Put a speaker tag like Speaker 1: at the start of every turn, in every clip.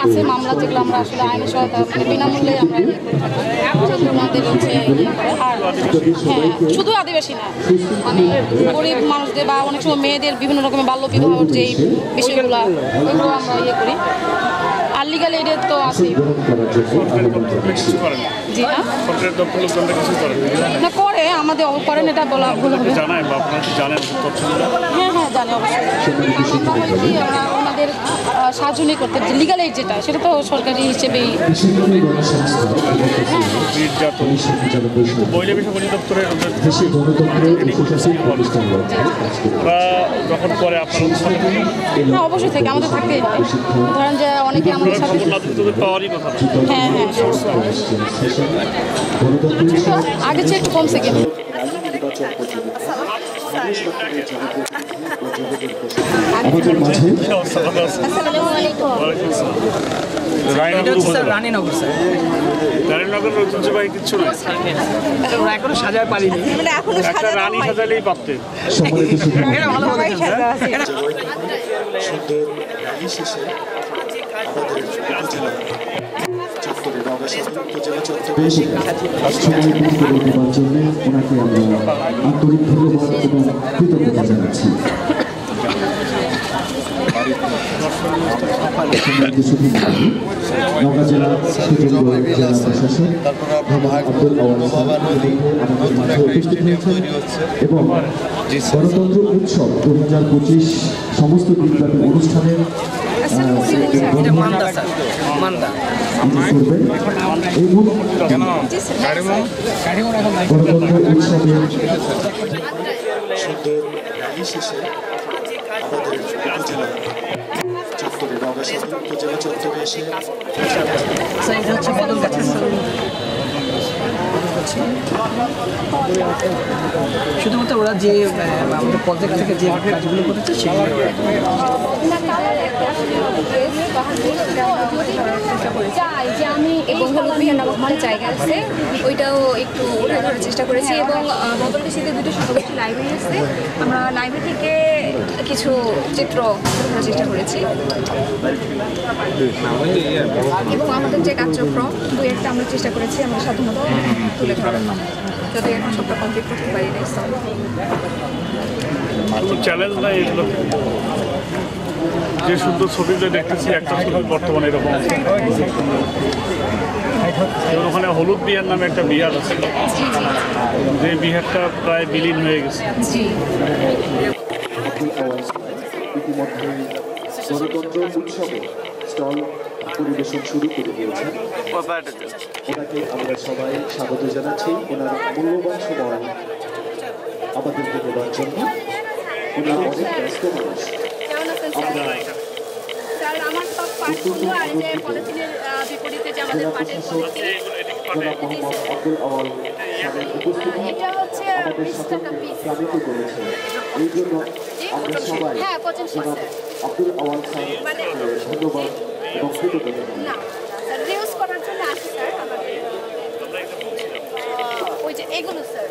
Speaker 1: আছে মামলা যেগুলো আমরা আসলে আইনি সহায়তা মানে বিনামূল্যে আমরা আমাদের হচ্ছে আর হ্যাঁ শুধু আদিবাসী না মানে গরিব মানুষদের বা অনেক সময় মেয়েদের বিভিন্ন রকমের বাল্য বিবাহর যেই বিষয়গুলো ওইগুলো আমরা করি আর লিগাল এইডের তো আছেই জি না করে আমাদের করেন এটা বলা ভুল হবে হ্যাঁ হ্যাঁ জানি অবশ্যই ওনাদের সাহায্য নিয়ে করতে লিগাল এইড যেটা সেটা তো সরকারি হিসেবেই অবশ্যই থেকে আমাদের থাকতে ধরেন যে অনেকে আমাদের সাথে হ্যাঁ হ্যাঁ আগে চেয়ে একটু কমছে কিন্তু
Speaker 2: রানীনগর ঐতিহ্যবাহী কিচ্ছু না এখনো সাজায় পারিনি একটা রানী সাজালেই পারতেন
Speaker 3: আন্তরিক ধন্যবাদ এবং কৃতজ্ঞতা জানাচ্ছি। নওগাঁ জেলা জেলা প্রশাসক আব্দুল আওয়াল আমাদের মাঝে উপস্থিত হয়েছেন এবং গণতন্ত্র উৎসব 2025 সমস্ত দিনব্যাপী অনুষ্ঠানের
Speaker 4: শুধুমাত্র ওরা যে আমাদের প্রজেক্ট থেকে যে কাজগুলো করেছে সেগুলো
Speaker 5: যে আমি এই বিহানগর জায়গা আছে ওইটাও একটু উঠে ধরার চেষ্টা করেছি এবং বদলদেশিতে দুটো সর্বোচ্চ লাইব্রেরি আছে আমরা লাইব্রেরি থেকে কিছু চিত্র ধরার চেষ্টা করেছি এবং আমাদের যে কার্যক্রম দুই একটা আমরা চেষ্টা করেছি আমরা সাধারণত তুলে ধরার যাতে এখন সবটা কমপ্লিট করতে পারি না
Speaker 2: চ্যালেঞ্জ নাই এগুলো যে সুন্দর ছবিগুলো দেখতেছি একটা ছবি বর্তমানে এরকম ওখানে হলুদ বিহার নামে একটা বিহার আছে যে বিহারটা প্রায় বিলীন হয়ে গেছে
Speaker 3: ইতিমধ্যে গণতন্ত্র উৎসবে স্টল পরিবেশন শুরু করে দিয়েছেন ওনাকে আমরা সবাই স্বাগত জানাচ্ছি ওনার মূল্যবান সময় আমাদেরকে দেওয়ার জন্য ওনার অনেক ব্যস্ত মানুষ আব্দুল আওয়াল উপস্থিতি আমাদের সকলকে প্রাণিত করেছে এই জন্য আমরা সবাই আব্দুল আওয়াল স্যার ধন্যবাদ এবং কৃতজ্ঞতা
Speaker 5: এগুলো স্যার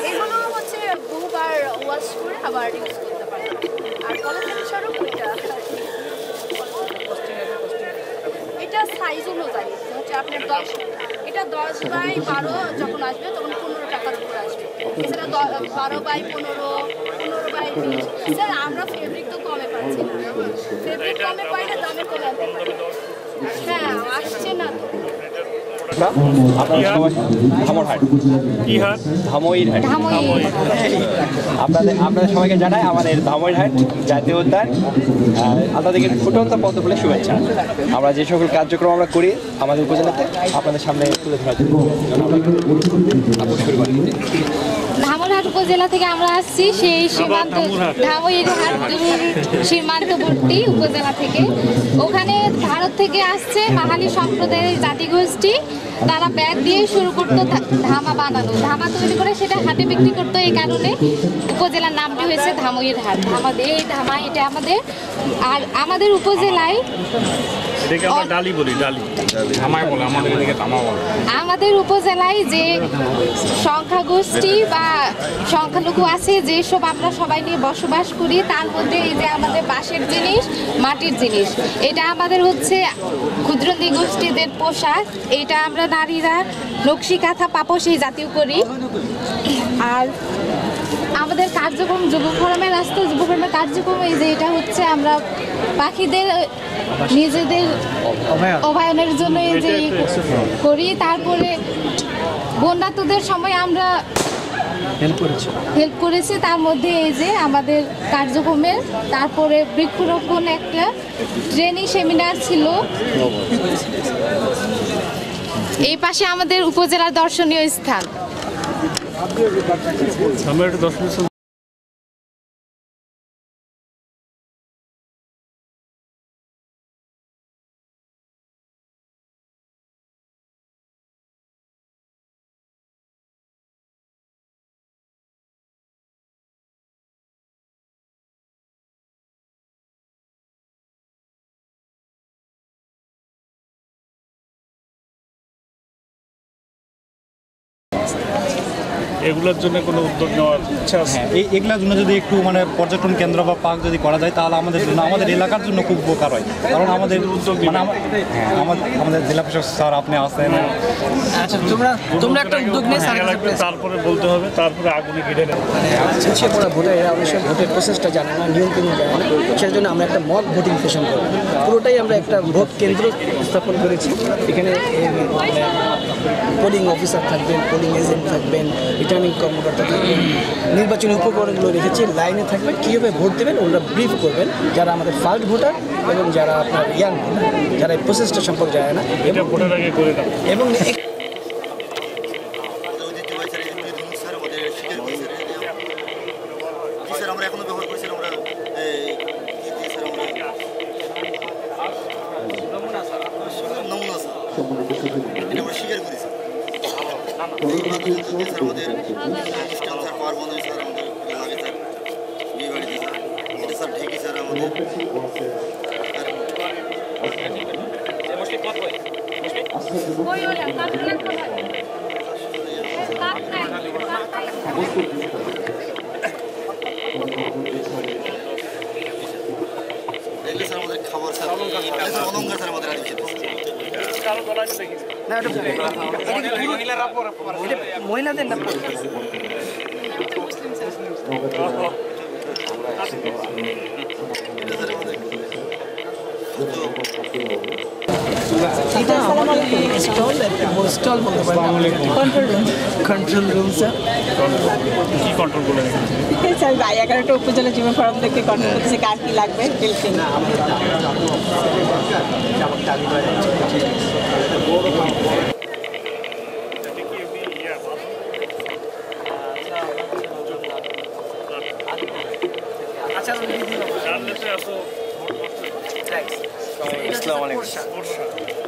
Speaker 5: এগুলো হচ্ছে বহুবার ওয়াশ করে আবার ইউজ করতে পারে আর পলিথিনের স্বরূপ এটা সাইজ অনুযায়ী হচ্ছে আপনার 10 এটা 10/12 যখন আসবে তখন 15 টাকার উপর আসবে এছাড়া 12/15 15/20 স্যার আমরা ফেব্রিক তো কমে পাচ্ছি না ফেব্রিক কমে পাইলে দামে কমে আনতে পারি হ্যাঁ আসছে না তো
Speaker 4: আপনাদের সবাইকে জানাই আমাদের ধামইরহাট জাতীয় উদ্যান আপনাদেরকে ফুটন্ত পথ বলে শুভেচ্ছা। আমরা যে সকল কার্যক্রম আমরা করি আমাদের উপজেলাতে আপনাদের সামনে তুলে ধরার জন্য
Speaker 1: ধামইরহাট উপজেলা থেকে আমরা আসছি সেই সীমান্ত ধামইরহাট সীমান্তবর্তী উপজেলা থেকে ওখানে ভারত থেকে আসছে বাঙালি সম্প্রদায়ের জাতিগোষ্ঠী তারা ব্যাগ দিয়ে শুরু করতো ধামা বানানো ধামা তৈরি করে সেটা হাটে বিক্রি করতো এই কারণে উপজেলার নামটি হয়েছে ধামইরহাট এই ধামা এটা আমাদের আর আমাদের উপজেলায়
Speaker 2: এটাকে আমরা ডালি বলি, ডালি আমায় বলে, আমাদের এদিকে তামা বলে।
Speaker 1: আমাদের উপজেলায় যে সংখ্যাগোষ্ঠী বা সংখ্যালঘু আছে, যেসব আমরা সবাই নিয়ে বসবাস করি, তার মধ্যে এই যে আমাদের বাঁশের জিনিস, মাটির জিনিস, এটা আমাদের হচ্ছে ক্ষুদ্রনী গোষ্ঠীদের পোশাক। এটা আমরা নারীরা নকশি কাঁথা, পাপোশ এই জাতীয় করি। আর আমাদের কার্যক্রম যুব ফোরামের রাস্তা, যুব ফোরামের কার্যক্রম এই যে এটা হচ্ছে আমরা পাখিদের নিজেদের অভয়ারণ্যের জন্য এই যে করি। তারপরে বন্যাতুদের সময় আমরা হেল্প করেছি, তার মধ্যে এই যে আমাদের কার্যক্রমের। তারপরে বৃক্ষরোপণ একটা ট্রেনিং সেমিনার ছিল। এই পাশে আমাদের উপজেলার দর্শনীয় স্থান।
Speaker 2: আমরা একটা দর্শনীয় এগুলোর জন্য কোনো উদ্যোগ নেওয়ার ইচ্ছা আছে?
Speaker 6: হ্যাঁ, এগুলোর জন্য যদি একটু মানে পর্যটন কেন্দ্র বা পার্ক যদি করা যায় তাহলে আমাদের জন্য, আমাদের এলাকার জন্য খুব উপকার হয়। কারণ আমাদের উদ্যোগ মানে আমাদের জেলা প্রশাসক স্যার আপনি আসেন।
Speaker 7: আচ্ছা, তোমরা একটা উদ্যোগ নিয়ে
Speaker 2: তারপরে বলতে হবে, তারপরে আগুনে ঘিরে নেবে।
Speaker 7: পিছিয়ে পড়া ভোটাররা অনেক সময় ভোটের প্রসেসটা জানে না, নিয়ম কানুন জানে না, সেই জন্য আমরা একটা মক ভোটিং সেশন করি। পুরোটাই আমরা একটা ভোট কেন্দ্র স্থাপন করেছি। এখানে পোলিং অফিসার থাকবেন, পোলিং এজেন্ট থাকবেন, রিটার্নিং কর্মকর্তা থাকবেন, নির্বাচনী উপকরণগুলো রেখেছি, লাইনে থাকবেন, কীভাবে ভোট দেবেন ওরা ব্রিফ করবেন, যারা আমাদের ফার্স্ট ভোটার এবং যারা আপনার ইয়াং ভোটার, যারা এই প্রসেসটা সম্পর্কে জানে না।
Speaker 2: এটা ভোটার আগে করে দাও।
Speaker 7: এবং
Speaker 8: আমরা এখনো ব্যবহার করছি, আমরা নমুনা এটা আমরা স্বীকার করেছি। আমাদের অনুষ্ঠান স্যার পার্বণ স্যার, আমাদের লাগে স্যার, বিয়ে বাড়িতে স্যার, এটা স্যার ঢেকি স্যার আমাদের। স্যার আমাদের খাবার স্যার, অলঙ্কার স্যার আমাদের আদি খেতে
Speaker 7: মহিলাদের না এটা আমাদের স্টল, স্টল বলতে পারেন, কন্ট্রোল রুম স্যার।
Speaker 2: কি কন্ট্রোল করে
Speaker 9: স্যার 11টা উপজেলা যুব ফোরাম থেকে কন্ট্রোল করতেছে কার কি লাগবে বিলফিং।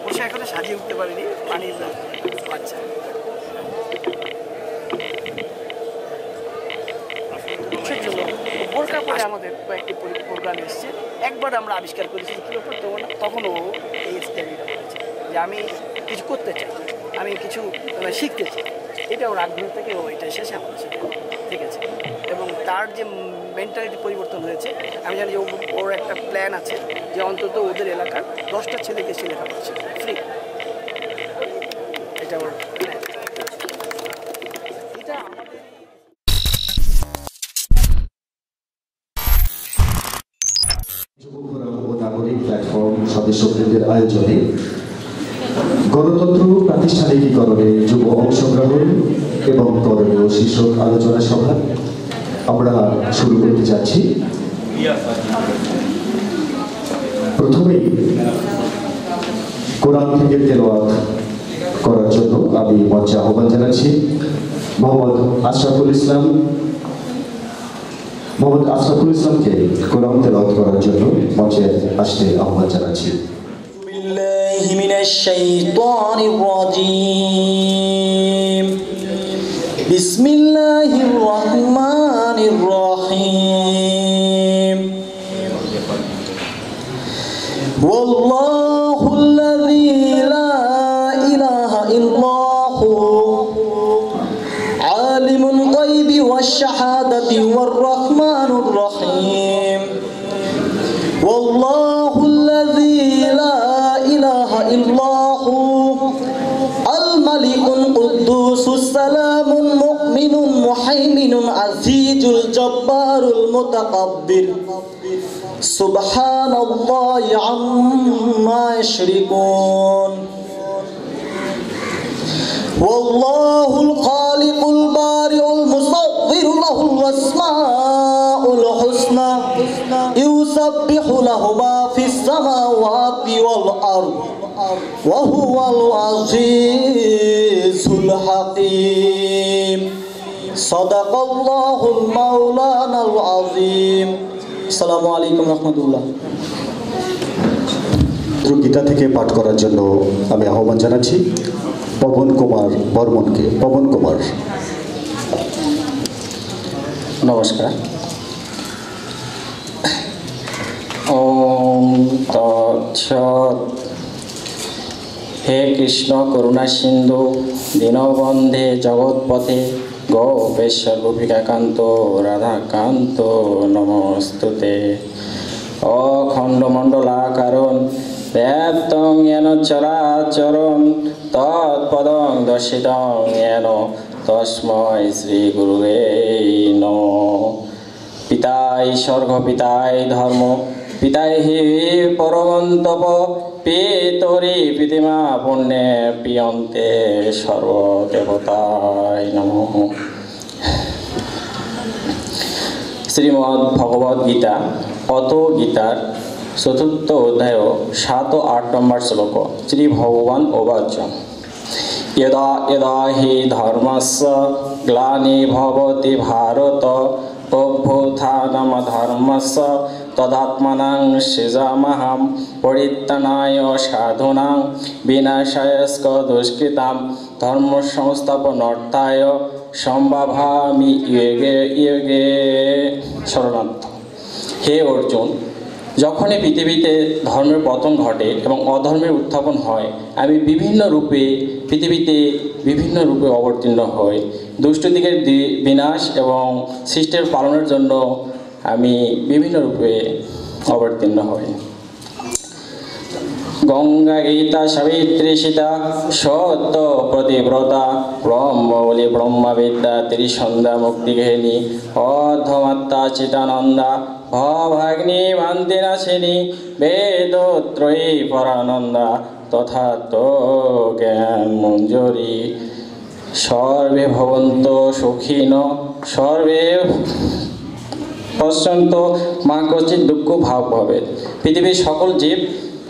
Speaker 7: পোশাক এখনো সাজিয়ে উঠতে পারিনি, পানির বাচ্চা। বোরকা পরে আমাদের কয়েকটি প্রোগ্রাম এসছে। একবার আমরা আবিষ্কার করেছি কী ব্যাপার, তখনও এই স্টাইলটা করেছে যে আমি কিছু করতে চাই, আমি কিছু শিখতে চাই। এটা ওর আগ্রহ থেকে ও এটা শেষে আমার শিখে, ঠিক আছে। এবং তার যে মেন্টালিটি পরিবর্তন হয়েছে, আমি জানি যে ওর একটা প্ল্যান আছে যে অন্তত ওদের এলাকার 10টা ছেলেকে লেখাপড়া শিখবে ফ্রি। এটা ওর প্ল্যান। এটা আমাদের
Speaker 3: যুব ফোরাম ও নাগরিক প্ল্যাটফর্ম সদস্যবৃন্দের আয়োজনে গণতন্ত্র প্রাতিষ্ঠানিকীকরণে যুব অংশগ্রহণ এবং করণীয় শীর্ষক আলোচনা সভা আমরা শুরু করতে যাচ্ছি। প্রথমেই কোরআন থেকে তেলাওয়াত করার জন্য আমি মঞ্চে আহ্বান জানাচ্ছি মোহাম্মদ আশরাফুল ইসলামকে কোরআন তেলাওয়াত করার জন্য মঞ্চে আসতে আহ্বান জানাচ্ছি।
Speaker 10: বিল্লাহি মিনাশ শাইতানির রাজীম। বিসমিল্লাহির রহমানির রহিম। ওয়াল্লাহু ইল্লাল্লাহু আল মালিকুল কুদ্দুসুস সালামুল মুমিনুল মুহাইমিনুল আজিজুল জব্বারুল মুতাকাব্বির সুবহানাল্লাহি আম্মা ইউশরিকুন ওয়াল্লাহুল খালিকুল বারিউল মুসাব্বিরু লাহুল আসমাউল হুসনা ইউসাব্বিহু লাহু মা ফিস সামাওয়াতি ওয়াল আরদ ওয়া হুয়াল আজিজুল হাকীম সাদাকাল্লাহুল মাওলানাল আযীম। আসসালামু আলাইকুম রাহমাতুল্লাহ।
Speaker 3: গীতা থেকে পাঠ করার জন্য আমি আহ্বান জানাচ্ছি পবন কুমার বর্মনকে। পবন কুমার।
Speaker 11: নমস্কার। ওম তৎসৎ। হে কৃষ্ণ করুণা সিন্ধু দীনবন্ধে জগৎপথে গোপেশ্বর গোপিকাকান্ত রাধাকান্ত নমস্তুতে। অখণ্ডমণ্ডলাকারণ ব্যাপ্তং येन চরাচরং তৎপদং দর্শিতং येन তস্मै শ্রী গুরুবে নমঃ। পিতায় স্বর্গ পিতায় ধর্ম পিতায় হি পরমন্তপ পিতরি পিতিমা পুণ্যে পিয়ন্তে সর্বদেবতায় নমঃ। শ্রীমদ্ ভগবদ গীতা অত গীতার চতুর্থ অধ্যায় 7 ও 8 নম্বর শ্লোক। শ্রী ভগবান উবাচ यदा यदा हि धर्मस्य ग्लानि भवति भारत अभ्युत्थानमधर्मस्य तदात्मानं सृजाम्यहं परित्राणाय साधूनां विनाशाय दुष्कृतां धर्मसंस्थापनार्थाय सम्भवामि युगे युगे। शरणार्थ। হে অর্জুন, যখনই পৃথিবীতে ধর্মের পতন ঘটে এবং অধর্মের উত্থাপন হয়, আমি পৃথিবীতে বিভিন্ন রূপে অবতীর্ণ হই। দুষ্টদিগের বিনাশ এবং সৃষ্টির পালনের জন্য আমি বিভিন্ন রূপে অবতীর্ণ হই। গঙ্গা গীতা সাবিত্রী সীতা সত্য প্রতিব্রতা ব্রহ্মবলী ব্রহ্মবিদ্যা ত্রিসন্ধ্যা মুক্তিগেহিনী অর্ধমাত্রা চিতানন্দা ভভাগ্নি বান্তিনাশিনী বেদত্রয়ী পরানন্দা তথা তো জ্ঞান মঞ্জুরি। সর্বে ভবন্ত সুখিন সর্বে পশ্যন্ত মা কচিৎ দুঃখ ভাব হবে। পৃথিবীর সকল জীব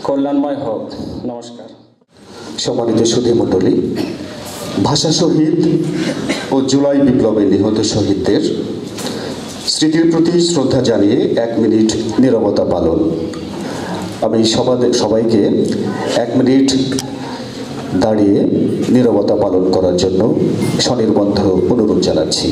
Speaker 11: কল্যাণময় হোক। নমস্কার।
Speaker 3: সম্মানিত সুধী মণ্ডলী, ভাষা শহীদ ও জুলাই বিপ্লবে নিহত শহীদদের স্মৃতির প্রতি শ্রদ্ধা জানিয়ে 1 মিনিট নীরবতা পালন। আমি সবাইকে 1 মিনিট দাঁড়িয়ে নীরবতা পালন করার জন্য স্বনির্বন্ধ অনুরোধ জানাচ্ছি।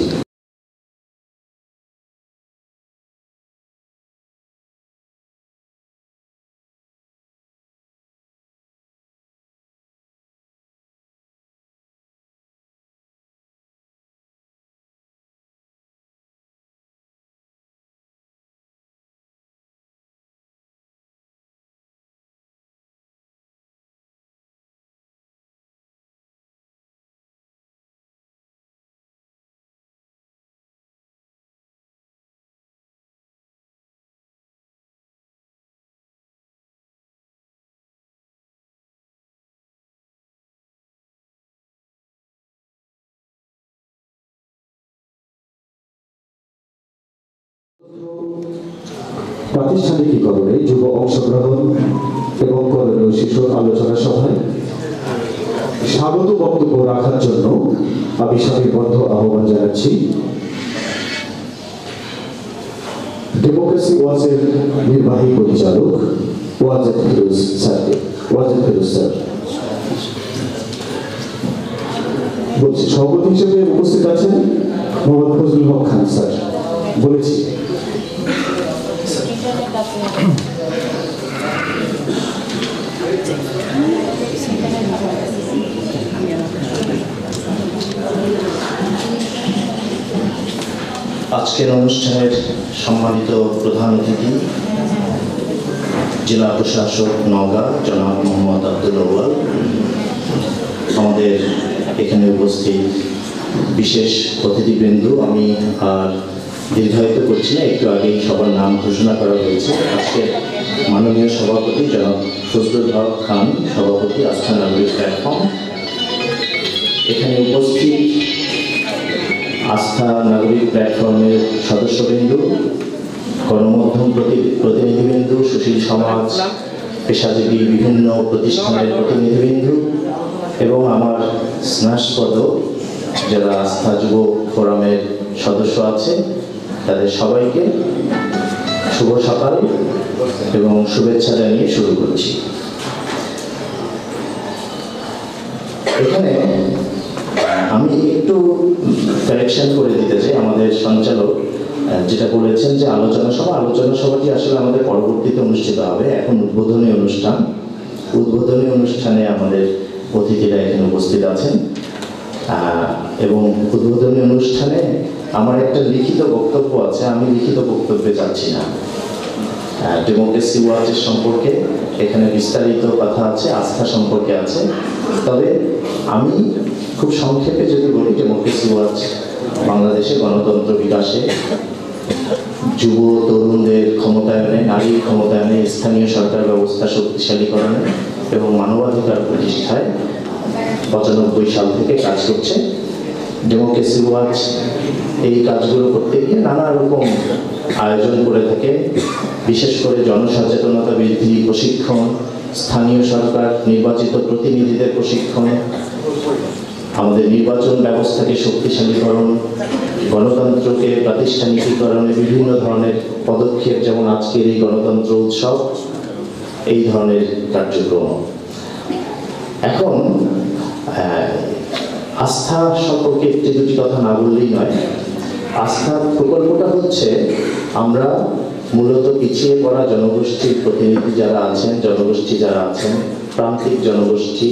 Speaker 3: প্রাতিষ্ঠানিকীকরণে যুব অংশগ্রহণ এবং করণীয় শিশুর আলোচনা সভায় স্বাগত বক্তব্য রাখার জন্য আমি সাবিবদ্ধ আহ্বান জানাচ্ছি ডেমোক্রেসি ওয়াচের নির্বাহী পরিচালক ওয়াজেদ ফিরোজ স্যারকে। ওয়াজেদ ফিরোজ স্যার বলছি। সভাপতি হিসেবে উপস্থিত আছেন মোহাম্মদ ফজলুল হক খান স্যার। বলেছি
Speaker 12: আজকের অনুষ্ঠানের সম্মানিত প্রধান অতিথি জেলা প্রশাসক নওগাঁ জনাব মোহাম্মদ আব্দুল আমাদের এখানে উপস্থিত বিশেষ অতিথিবৃন্দ, আমি আর দীর্ঘায়িত করছি না, একটু আগেই সবার নাম ঘোষণা করা হয়েছে। আজকের মাননীয় সভাপতি জনাব ফজলুল হক খান, সভাপতি আস্থা নাগরিক প্ল্যাটফর্ম। এখানে উপস্থিত আস্থা নাগরিক প্ল্যাটফর্মের সদস্যবৃন্দ, গণমাধ্যম প্রতিনিধিবৃন্দ, সুশীল সমাজ, পেশাজীবী বিভিন্ন প্রতিষ্ঠানের প্রতিনিধিবৃন্দ এবং আমার স্নেহাস্পদ যারা আস্থা যুব ফোরামের সদস্য আছে, তাদের সবাইকে শুভ সকাল এবং শুভেচ্ছা জানিয়ে শুরু করছি। এখানে আমি একটু কারেকশন করে দিতে চাই। আমাদের সঞ্চালক যেটা বলেছেন যে আলোচনা সভাটি আসলে আমাদের পরবর্তীতে অনুষ্ঠিত হবে। এখন উদ্বোধনী অনুষ্ঠানে আমাদের অতিথিরা এখানে উপস্থিত আছেন এবং উদ্বোধনী অনুষ্ঠানে আমার একটা লিখিত বক্তব্য আছে। আমি লিখিত বক্তব্যে যাচ্ছি না। ডেমোক্রেসি ওয়াচের সম্পর্কে এখানে বিস্তারিত কথা আছে, আস্থা সম্পর্কে আছে। তবে আমি খুব সংক্ষেপে যদি বলি, ডেমোক্রেসি ওয়াচ বাংলাদেশে গণতন্ত্র বিকাশে, যুব তরুণদের ক্ষমতায়নে, নারীর ক্ষমতায়নে, স্থানীয় সরকার ব্যবস্থা শক্তিশালীকরণে এবং মানবাধিকার প্রতিষ্ঠায় ৯৫ সাল থেকে কাজ করছে। ডেমোক্রেসি ওয়াচ এই কাজগুলো করতে গিয়ে নানা রকম আয়োজন করে থাকে, বিশেষ করে জনসচেতনতা বৃদ্ধি, প্রশিক্ষণ, স্থানীয় সরকার নির্বাচিত প্রতিনিধিদের প্রশিক্ষণ, আমাদের নির্বাচন ব্যবস্থাকে শক্তিশালীকরণ, গণতন্ত্রকে প্রাতিষ্ঠানিকীকরণে বিভিন্ন ধরনের পদক্ষেপ, যেমন আজকের এই গণতন্ত্র উৎসব, এই ধরনের কার্যক্রম। এখন আস্থা সম্পর্কে একটি দুটি কথা না বললেই নয়। আস্থা প্রকল্পটা হচ্ছে, আমরা মূলত পিছিয়ে পড়া জনগোষ্ঠীর প্রতিনিধি যারা আছেন, প্রান্তিক জনগোষ্ঠী,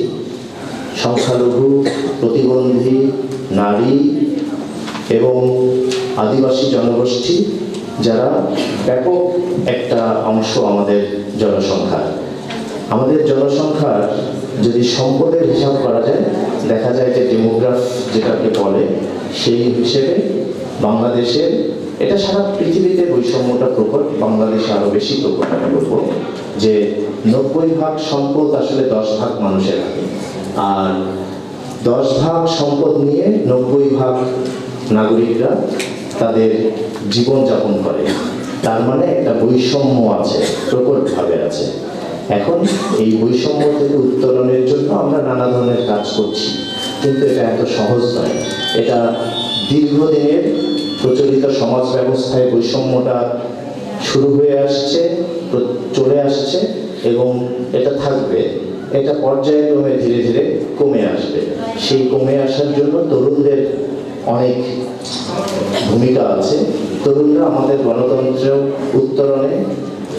Speaker 12: সংখ্যালঘু, প্রতিবন্ধী, নারী এবং আদিবাসী জনগোষ্ঠী, যারা ব্যাপক একটা অংশ আমাদের জনসংখ্যার যদি সম্পদের হিসাব করা যায়, দেখা যায় যে ডেমোগ্রাফ যেটাকে বলে, সেই হিসেবে বাংলাদেশের, এটা সারা পৃথিবীতে বৈষম্যটা প্রকট, বাংলাদেশে আরো বেশি প্রকট। আমি বলবো যে ৯০% সম্পদ আসলে ১০% মানুষের হাতে, আর ১০% সম্পদ নিয়ে ৯০% নাগরিকরা তাদের জীবনযাপন করে। তার মানে একটা বৈষম্য আছে, প্রকটভাবে আছে। এখন এই বৈষম্য থেকে উত্তরণের জন্য আমরা নানা ধরনের কাজ করছি, কিন্তু এটা এত সহজ নয়। এটা দীর্ঘদিনের প্রচলিত সমাজ ব্যবস্থায় বৈষম্যটা শুরু হয়ে আসছে, চলে আসছে এবং এটা থাকবে। এটা পর্যায়ক্রমে ধীরে ধীরে কমে আসবে। সেই কমে আসার জন্য তরুণদের অনেক ভূমিকা আছে। তরুণরা আমাদের গণতন্ত্র উত্তরণে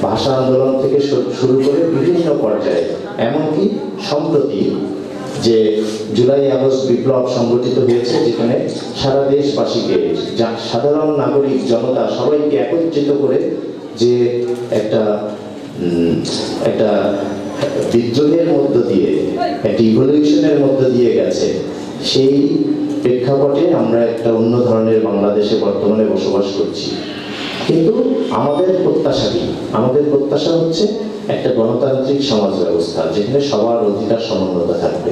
Speaker 12: ভাষা আন্দোলন থেকে শুরু করে বিভিন্ন পর্যায়ে, এমনকি সম্প্রতি যে জুলাই আগস্ট বিপ্লব সংগঠিত হয়েছে, যেখানে সারা দেশবাসীকে, সাধারণ নাগরিক জনতা সবাইকে একত্রিত করে যে একটা বিদ্রোহের মধ্য দিয়ে, একটা ইভলিউশনের মধ্য দিয়ে গেছে, সেই প্রেক্ষাপটে আমরা একটা অন্য ধরনের বাংলাদেশে বর্তমানে বসবাস করছি। কিন্তু আমাদের প্রত্যাশা হচ্ছে একটা গণতান্ত্রিক সমাজ ব্যবস্থা, যেখানে সবার অধিকার সমানতা থাকবে।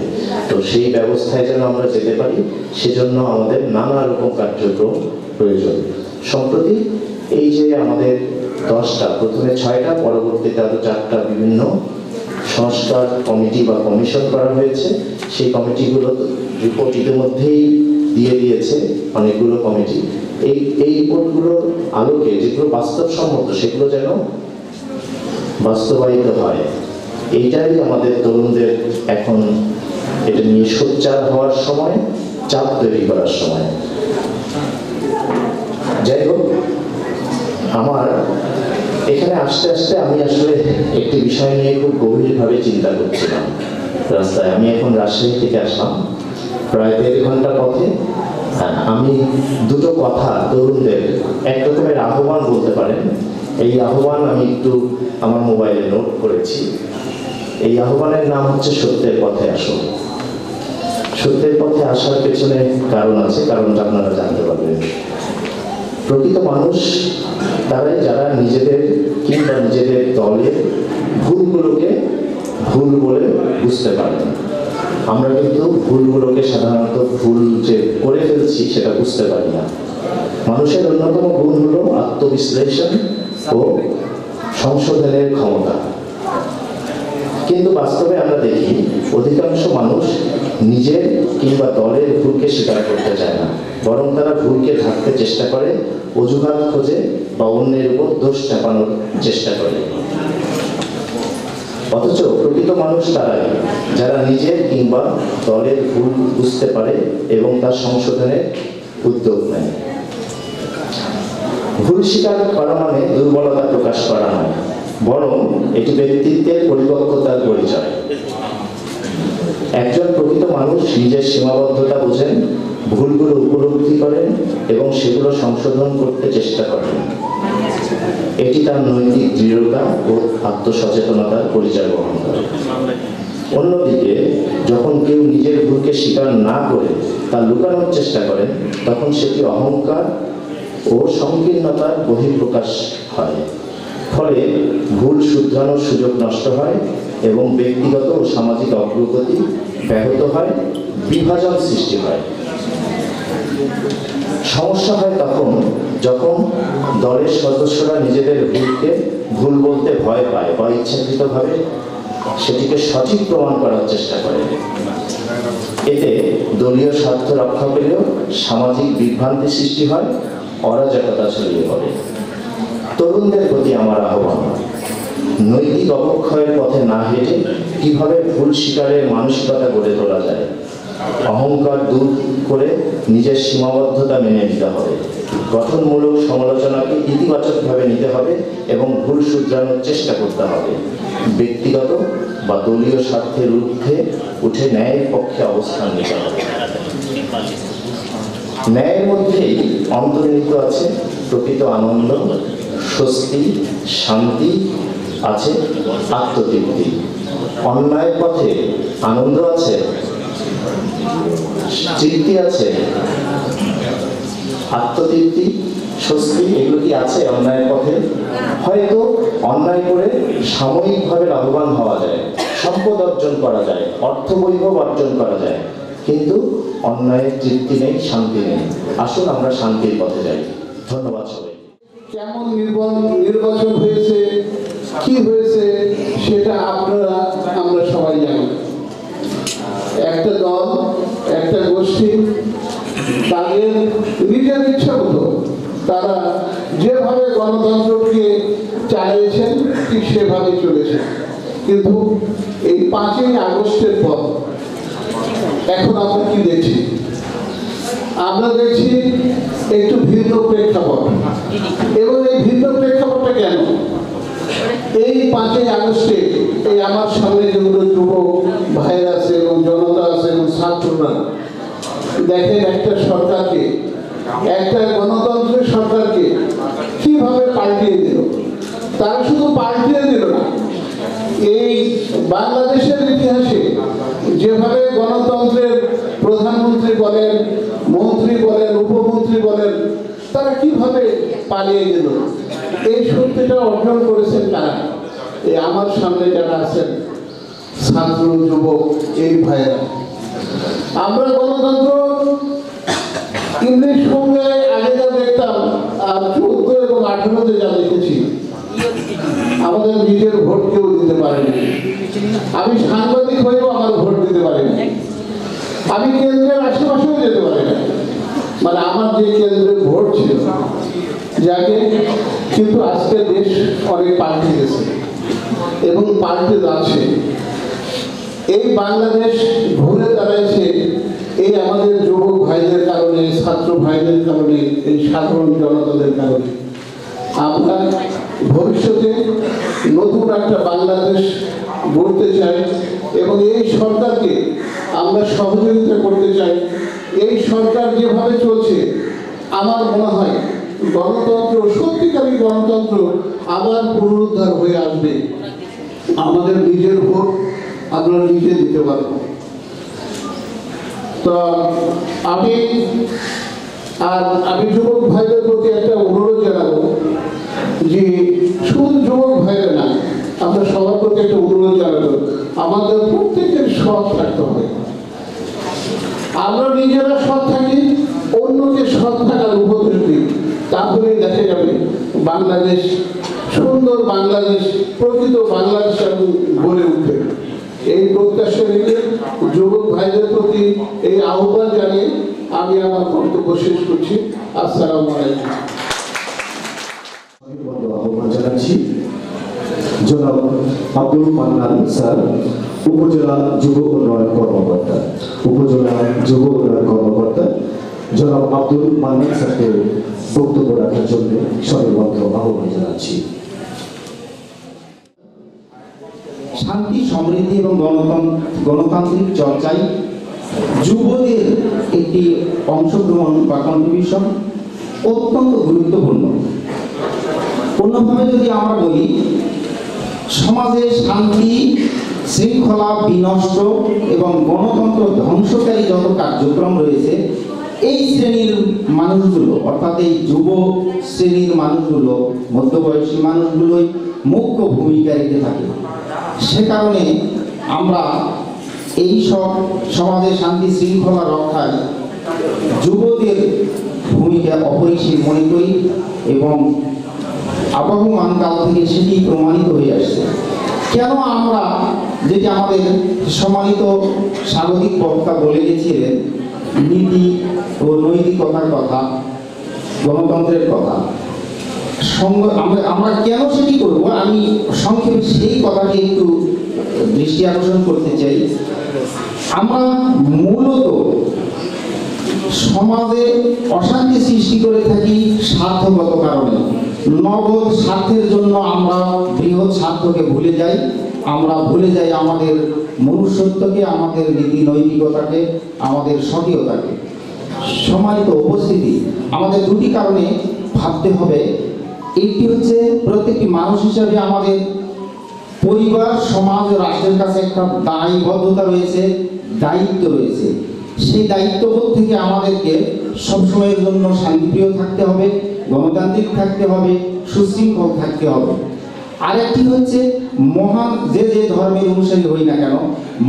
Speaker 12: তো সেই ব্যবস্থায় যেন আমরা যেতে পারি, সেজন্য আমাদের নানা রকম কার্যক্রম প্রয়োজন। সম্প্রতি এই যে আমাদের 10টা, প্রথমে 6টা, পরবর্তীতে আরো 4টা বিভিন্ন সংস্কার কমিটি বা কমিশন করা হয়েছে। সেই কমিটিগুলো রিপোর্ট ইতিমধ্যেই দিয়ে দিয়েছে অনেকগুলো কমিটি। এই রিপোর্টগুলোর আলোকে যেগুলো বাস্তবসম্মত, সেগুলো যেন বাস্তবায়িত হয়। এইটাই আমাদের তরুণদের এখন এটা নিয়ে সোচ্চার হওয়ার সময়, চাপ তৈরি করার সময়। যাই হোক, আমার এখানে আসতে আসতে আমি আসলে একটি বিষয় নিয়ে খুব গভীরভাবে চিন্তা করছিলাম রাস্তায়। আমি এখন রাজশাহী থেকে আসলাম, প্রায় 1.5 ঘন্টা পথে। আমি দুটো কথা তরুণদের, এক রকমের আহ্বান বলতে পারেন, এই আহ্বান আমি একটু আমার মোবাইলে নোট করেছি। এই আহ্বানের নাম হচ্ছে সত্যের পথে আসো। সত্যের পথে আসার পেছনে কারণ আছে, কারণটা আপনারা জানতে পারবেন। প্রকৃত মানুষ তারাই যারা নিজেদের কিংবা নিজেদের দলের ভুলগুলোকে ভুল বলে বুঝতে পারেন। আমরা কিন্তু ভুলগুলোকে সাধারণত ভুল যে করে ফেলছি সেটা বুঝতে পারি না। মানুষের অন্যতম গুণ হলো আত্মবিশ্লেষণ ও সংশোধনের ক্ষমতা। কিন্তু বাস্তবে আমরা দেখি অধিকাংশ মানুষ নিজের কিংবা দলের ভুলকে স্বীকার করতে চায় না, বরং তারা ভুলকে ঢাকতে চেষ্টা করে, অজুহাত খোঁজে বা অন্যের উপর দোষ চাপানোর চেষ্টা করে। অথচ প্রকৃত মানুষ তারাই যারা নিজের কিংবা দলের ভুল বুঝতে পারে এবং তার সংশোধনের উদ্যোগ নেয়। ভুল স্বীকার করা মানে দুর্বলতা প্রকাশ করা নয়, বরং এটি ব্যক্তিত্বের পরিপক্কতার পরিচয়। একজন প্রকৃত মানুষ নিজের সীমাবদ্ধতা বোঝেন, ভুলগুলো উপলব্ধি করেন এবং সেগুলো সংশোধন করতে চেষ্টা করেন। এটি তার নৈতিক দৃঢ়তা ও আত্মসচেতনতার পরিচয় বহন করে। অন্যদিকে যখন কেউ নিজের ভুলকে স্বীকার না করে তা লুকানোর চেষ্টা করে, তখন সেটি অহংকার ও সংকীর্ণতার বহিঃপ্রকাশ হয়। ফলে ভুল শুধরানোর সুযোগ নষ্ট হয় এবং ব্যক্তিগত ও সামাজিক অগ্রগতি ব্যাহত হয়, বিভাজন সৃষ্টি হয়। সমস্যা হয় তখন যখন দলের সদস্যরা নিজেদের ভুলকে ভুল বলতে ভয় পায় বা ইচ্ছাকৃতভাবে সেটিকে সঠিক প্রমাণ করার চেষ্টা করে। এতে দলীয় স্বার্থ রক্ষা পেলেও সামাজিক বিভ্রান্তি সৃষ্টি হয়, অরাজকতা ছড়িয়ে পড়ে। তরুণদের প্রতি আমার আহ্বান, নৈতিক অবক্ষয়ের পথে না হেঁটে কিভাবে ভুল স্বীকারের মানসিকতা গড়ে তোলা যায়। অহংকার দূর করে নিজের সীমাবদ্ধতা মেনে নিতে হবে, গঠনমূলক সমালোচনাকে ইতিবাচকভাবে নিতে হবে এবং ভুল শুধরানোর চেষ্টা করতে হবে। ব্যক্তিগত বা দলীয় স্বার্থের ঊর্ধ্বে উঠে ন্যায়ের পক্ষে অবস্থান নিতে হবে। ন্যায়ের মধ্যেই অন্তর্নিহিত আছে প্রকৃত আনন্দ, স্বস্তি, শান্তি, আছে আত্মতৃপ্তি। অন্যায়ের পথে আনন্দ আছে, তৃপ্তি আছে, আত্মতৃপ্তি, স্বস্তি, এগুলো কি আছে অন্যায়ের পথে? হয়তো অন্যায় করে সাময়িকভাবে লাভবান হওয়া যায়, সম্পদ অর্জন করা যায়, অর্থ বৈভব অর্জন করা যায়, কিন্তু অন্যায়ের তৃপ্তি নেই, শান্তি নেই। আসুন আমরা শান্তির পথে যাই। ধন্যবাদ সবাই।
Speaker 13: কেমন নির্বাচন হয়েছে, কি হয়েছে সেটা আমরা সবাই জানি। একটা দল, একটা গোষ্ঠী তাদের নিজের ইচ্ছা মতো তারা যেভাবে গণতন্ত্রকে চালিয়েছেন ঠিক সেভাবে চলেছে। কিন্তু এই 5ই আগস্টের পর এখন আমরা কি দেখছি? আমরা দেখছি একটু ভিন্ন প্রেক্ষাপট। এবং এই ভিন্ন প্রেক্ষাপটটা কেন? এই 5ই আগস্টে এই আমার সামনে যেগুলো যুবক ভাইরা আছে এবং জনতা আছে এবং ছাত্ররা দেখেন একটা সরকারকে, একটা গণতন্ত্রের সরকারকে কিভাবে পাল্টিয়ে দিল। তারা শুধু পাল্টিয়ে দিল না, এই বাংলাদেশের ইতিহাসে যেভাবে গণতন্ত্রের প্রধানমন্ত্রী বলেন, মন্ত্রী বলেন, উপমন্ত্রী বলেন, তারা কিভাবে পালিয়ে গেল, এই শক্তিটা অর্জন করেছেন তারা। এই আমার সামনে যারা আছেন ছাত্র, যুবক, এই ভাইরা। আমরা গণতন্ত্র ইংলিশ সঙ্গে আগে যা দেখতাম আর 14 এবং 18-তে যা দেখেছি, আমাদের নিজের ভোট কেউ দিতে পারেনি। আমি সাংবাদিক হয়েও আমার ভোট দিতে পারিনি। আমি কেন্দ্রের আশেপাশেও যেতে পারি না, মানে আমার যে কেন্দ্রে ভোট ছিল যাকে। কিন্তু আজকে দেশ অনেক পাল্টে গেছে এবং পাল্টে যাচ্ছে। এই বাংলাদেশ ঘুরে দাঁড়াইছে এই আমাদের যুবক ভাইদের কারণে, ছাত্র ভাইদের কারণে, এই সাধারণ জনতাদের কারণে। আমরা ভবিষ্যতে নতুন একটা বাংলাদেশ গড়তে চাই এবং এই সরকারকে আমরা সহযোগিতা করতে চাই। এই সরকার যেভাবে চলছে আমার মনে হয় গণতন্ত্র, সত্যিকারী গণতন্ত্র আবার পুনরুদ্ধার হয়ে আসবে। আমাদের নিজের ভোট আমরা নিজে দিতে পারবো। তো আমি যুবক ভাইদের প্রতি একটা অনুরোধ জানাবো যে শুধু যুবক ভাইরা না, আমরা সবার প্রতি একটা অনুরোধ জানাবো, আমাদের প্রত্যেকের সৎ থাকতে হবে। আমরা নিজেরা সৎ থাকি, অন্যকে সৎ থাকার উপদেশ দিই, তাহলে দেখা যাবে বাংলাদেশ সুন্দর বাংলাদেশ, প্রকৃত বাংলাদেশ গড়ে উঠবে। এই প্রত্যাশা রেখে যুবক ভাইদের প্রতি এই আহ্বান জানিয়ে আমি আমার বক্তব্য শেষ করছি। আসসালামু আলাইকুম।
Speaker 12: আহ্বান জানাচ্ছি জনাব আব্দুল মান্নান স্যার, উপজেলা যুব উন্নয়ন কর্মকর্তা, উপজেলা যুব উন্নয়ন কর্মকর্তা জনাব আব্দুল মান্নান স্যারকে বক্তব্য রাখার জন্য সর্বত্র আহ্বান জানাচ্ছি।
Speaker 14: শান্তি, সমৃদ্ধি এবং গণতান্ত্রিক চর্চায় যুবদের একটি অংশগ্রহণ বা কন্ট্রিবিউশন অত্যন্ত গুরুত্বপূর্ণ। অন্যভাবে যদি আমরা বলি, সমাজে শান্তি শৃঙ্খলা বিনষ্ট এবং গণতন্ত্র ধ্বংসকারী যত কার্যক্রম রয়েছে, এই শ্রেণীর মানুষগুলো অর্থাৎ এই যুব শ্রেণীর মানুষগুলো, মধ্যবয়সী মানুষগুলোই মুখ্য ভূমিকা রেখে থাকে। সে কারণে আমরা এই সব সমাজে শান্তি শৃঙ্খলা রক্ষায় যুবদের ভূমিকা অপরিসীম মনে করি এবং আবহমান কাল থেকে সেটি প্রমাণিত হয়ে আসছে। কেন আমরা, যেটি আমাদের সম্মানিত স্বাগতিক বক্তা বলে গেছিলেন, নীতি ও নৈতিকতার কথা, গণতন্ত্রের কথা, আমরা কেন সেটি করব, আমি সংক্ষেপে সেই কথাটি একটু দৃষ্টি আকর্ষণ করতে চাই। আমরা মূলত সমাজে অশান্তি সৃষ্টি করে থাকি স্বার্থগত কারণে। নগদ স্বার্থের জন্য আমরা বৃহৎ স্বার্থকে ভুলে যাই, আমরা ভুলে যাই আমাদের মনুষ্যত্বকে, আমাদের নীতি নৈতিকতাকে, আমাদের স্বকীয়তাকে। সম্মানিত উপস্থিতি, আমাদের দুটি কারণে ভাবতে হবে। একটি হচ্ছে, প্রত্যেকটি মানুষ হিসাবে আমাদের পরিবার, সমাজ ও রাষ্ট্রের কাছে একটা দায়বদ্ধতা রয়েছে, দায়িত্ব রয়েছে। সেই দায়িত্ববোধ থেকে আমাদেরকে সবসময়ের জন্য শান্তিপ্রিয় থাকতে হবে, গণতান্ত্রিক থাকতে হবে, সুশৃঙ্খল থাকতে হবে। আরেকটি হচ্ছে, মহান যে ধর্মের অনুসারী হই না কেন,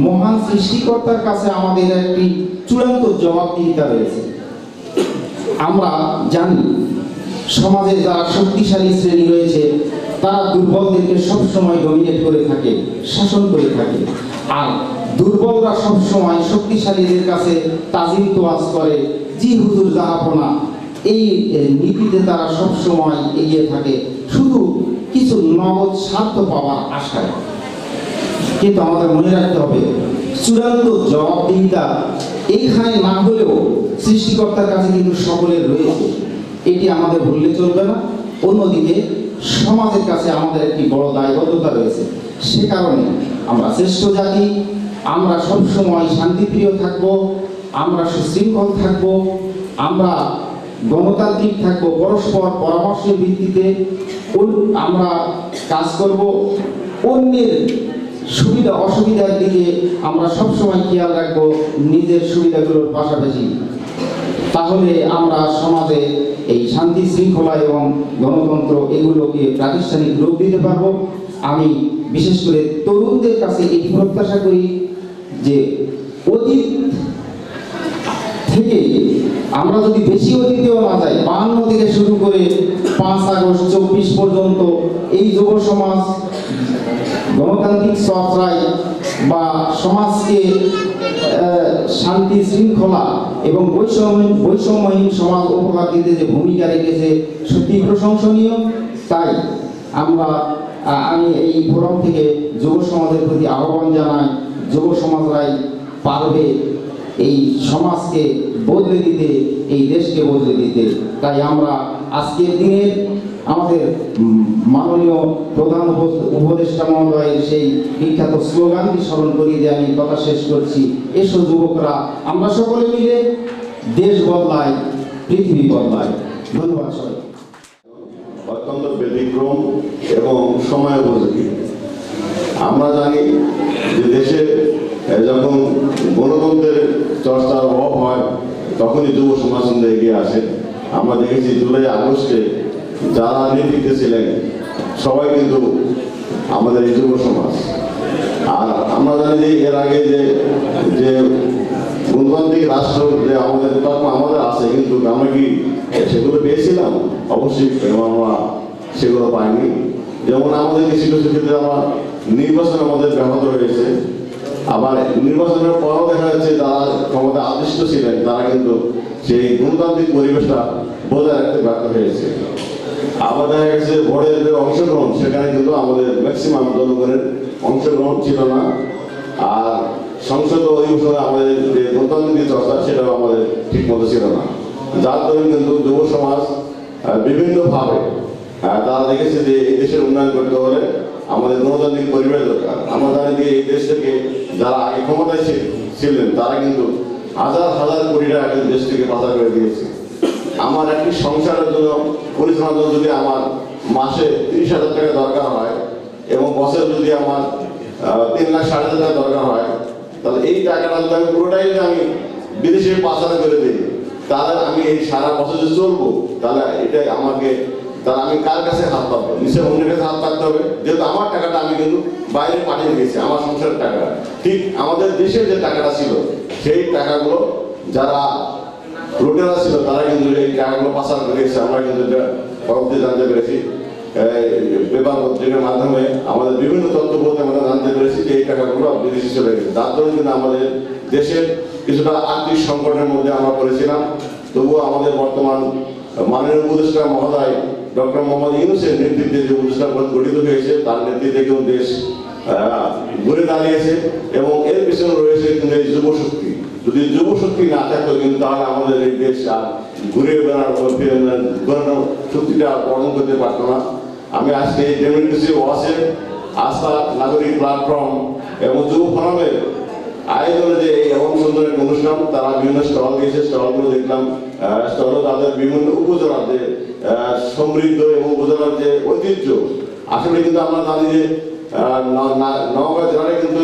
Speaker 14: মহান সৃষ্টিকর্তার কাছে আমাদের একটি চূড়ান্ত জবাবদিহিতা রয়েছে। আমরা জানি সমাজে যারা শক্তিশালী শ্রেণী রয়েছে, তারা দুর্বলদেরকে সবসময় ডমিনেট করে থাকে, শাসন করে থাকে। আর দুর্বলরা সবসময় শক্তিশালীদের কাছে তাজিম তোয়াজ করে, জি হুজুর জাহাপনা, এই নীতিতে তারা সবসময় এগিয়ে থাকে, শুধু কিছু নগদ স্বার্থ পাওয়ার আশায়। কিন্তু আমাদের মনে রাখতে হবে, চূড়ান্ত জবাবদিহিতা এইখানে না হলেও সৃষ্টিকর্তার কাছে কিন্তু সকলের রয়েছে, এটি আমাদের ভুললে চলবে না। অন্যদিকে সমাজের কাছে আমাদের একটি বড় দায়বদ্ধতা রয়েছে। সে কারণে আমরা শ্রেষ্ঠ জাতি, আমরা সবসময় শান্তিপ্রিয় থাকব, আমরা সুশৃঙ্খল থাকব, আমরা গণতান্ত্রিক থাকব, পরস্পর পরামর্শের ভিত্তিতে আমরা কাজ করব, অন্যের সুবিধা অসুবিধার দিকে আমরা সবসময় খেয়াল রাখবো, নিজের সুবিধাগুলোর পাশাপাশি। তাহলে আমরা সমাজে এই শান্তি শৃঙ্খলা এবং গণতন্ত্র এগুলোকে প্রাতিষ্ঠানিক রূপ দিতে পারবো। আমি বিশেষ করে তরুণদের কাছে এটি প্রত্যাশা করি যে অতীত থেকে আমরা যদি বেশি অতীতেও না যাই, 52 থেকে শুরু করে 5 আগস্ট 24 পর্যন্ত এই যুব সমাজ গণতান্ত্রিক চর্চায় বা সমাজকে শান্তি শৃঙ্খলা এবং বৈষম্যহীন সমাজ উপহার দিতে যে ভূমিকা রেখেছে, সত্যি প্রশংসনীয়। তাই আমি এই ফোরাম থেকে যুব সমাজের প্রতি আহ্বান জানাই, যুব সমাজরাই পারবে এই সমাজকে বদলে দিতে, এই দেশকে বদলে দিতে। তাই আমরা আজকের দিনের আমাদের মাননীয় প্রধান উপদেষ্টা মহোদয়ের সেই বিখ্যাত স্লোগানটি স্মরণ করি যে আমি কথা শেষ করছি, এসো যুবকরা আমরা সকলে মিলে দেশ বদলাই, পৃথিবী বদলাই। ধন্যবাদ সবাই।
Speaker 15: অত্যন্ত ব্যতিক্রম এবং সময়োপযোগী। আমরা জানি যে দেশে যখন গণতন্ত্রের চর্চার অভাব হয় তখনই যুব সমাজ কিন্তু এগিয়ে আসে। আমরা দেখেছি জুলাই আগস্টে যারা নেতৃত্বে ছিলেন সবাই কিন্তু আমাদের এই যুব সমাজ। আর আমরা জানি যে এর আগে যে গণতান্ত্রিক রাষ্ট্র যে আমাদের আমাদের আছে, কিন্তু আমরা কি সেগুলো পেয়েছিলাম? অবশ্যই আমরা সেগুলো পাইনি। যেমন আমাদের কিছু কিছু ক্ষেত্রে আমরা নির্বাচন আমাদের ব্যাহত হয়েছে, আবার নির্বাচনের পরও দেখা যাচ্ছে যারা ক্ষমতা আদিষ্ট ছিলেন তারা কিন্তু সেই গণতান্ত্রিক পরিবেশটা বজায় রাখতে ব্যর্থ হয়েছে। আবার দেখা গেছে ভোটের যে অংশগ্রহণ সেখানে কিন্তু আমাদের ম্যাক্সিমাম জনগণের অংশগ্রহণ ছিল না। আর সংসদ অধিবেশনে আমাদের যে গণতান্ত্রিক চর্চা সেটাও আমাদের ঠিক মতো ছিল না, যার দরুন কিন্তু যুব সমাজ বিভিন্নভাবে তারা দেখেছে যে এই দেশের উন্নয়ন করতে হলে আমাদের গণতান্ত্রিক পরিবেশ দরকার। আমরা জানি যে এই দেশ থেকে যারা আগে ক্ষমতায় ছিলেন তারা কিন্তু হাজার হাজার কোটি টাকা দেশ থেকে পাচার করে দিয়েছে। আমার একটি সংসারের জন্য পরিচালনার জন্য যদি আমার মাসে 30,000 টাকা দরকার হয় এবং বছরে যদি আমার 3,60,000 টাকা দরকার হয়, তাহলে এই টাকাটা যদি আমি পুরোটাই যদি আমি বিদেশে পাচার করে দিই তাহলে আমি এই সারা বছর যে চলবো, তাহলে এটাই আমাকে, তাহলে আমি কার কাছে হাত পাবো? নিশ্চয় অন্যের কাছে হাত পাততে হবে, যেহেতু আমার টাকাটা আমি কিন্তু বাইরে পাঠিয়ে দিয়েছি, আমার সংসারের টাকা। ঠিক আমাদের দেশের যে টাকাটা ছিল সেই টাকাগুলো যারা লুটেরা ছিল তারা কিন্তু এই টাকাগুলো পাচার করেছে। আমরা কিন্তু পরবর্তী জানতে পেরেছি, পেপার পত্রিকার মাধ্যমে আমাদের বিভিন্ন তথ্য বলতে আমরা জানতে পেরেছি যে এই টাকাগুলো বিদেশে চলে গেছে। যার জন্য কিন্তু আমাদের দেশের কিছুটা আর্থিক সংকটের মধ্যে আমরা পড়েছিলাম। তবুও আমাদের বর্তমান মাননীয় উপদেষ্টা মহোদয় ডক্টর মোহাম্মদ ইউনূসের নেতৃত্বে যে উপদেষ্টা পরিষদ গঠিত হয়েছে তার নেতৃত্বে কিন্তু দেশ ঘুরে দাঁড়িয়েছে এবং এর পিছনে রয়েছে কিন্তু এই যুব শক্তি। যদি যুব শক্তি না থাকতো কিন্তু তাহলে আমাদের এই দেশ আর ঘুরে বেড়ানোর শক্তিটা অর্জন করতে পারতো না। আমি আজকে এই ডেমোক্রেসি ওয়াচের আস্থা নাগরিক প্ল্যাটফর্ম এবং যুব ফোরামের আয়োজনে যে এই এমন সুন্দর এক অনুষ্ঠান, তারা বিভিন্ন স্টল দিয়েছে, স্টলগুলো দেখলাম। স্টল তাদের বিভিন্ন উপজেলার যে সমৃদ্ধ এবং উপজেলার যে ঐতিহ্য, আসলে কিন্তু আমরা জানি যে নওগাঁ জেলাটা কিন্তু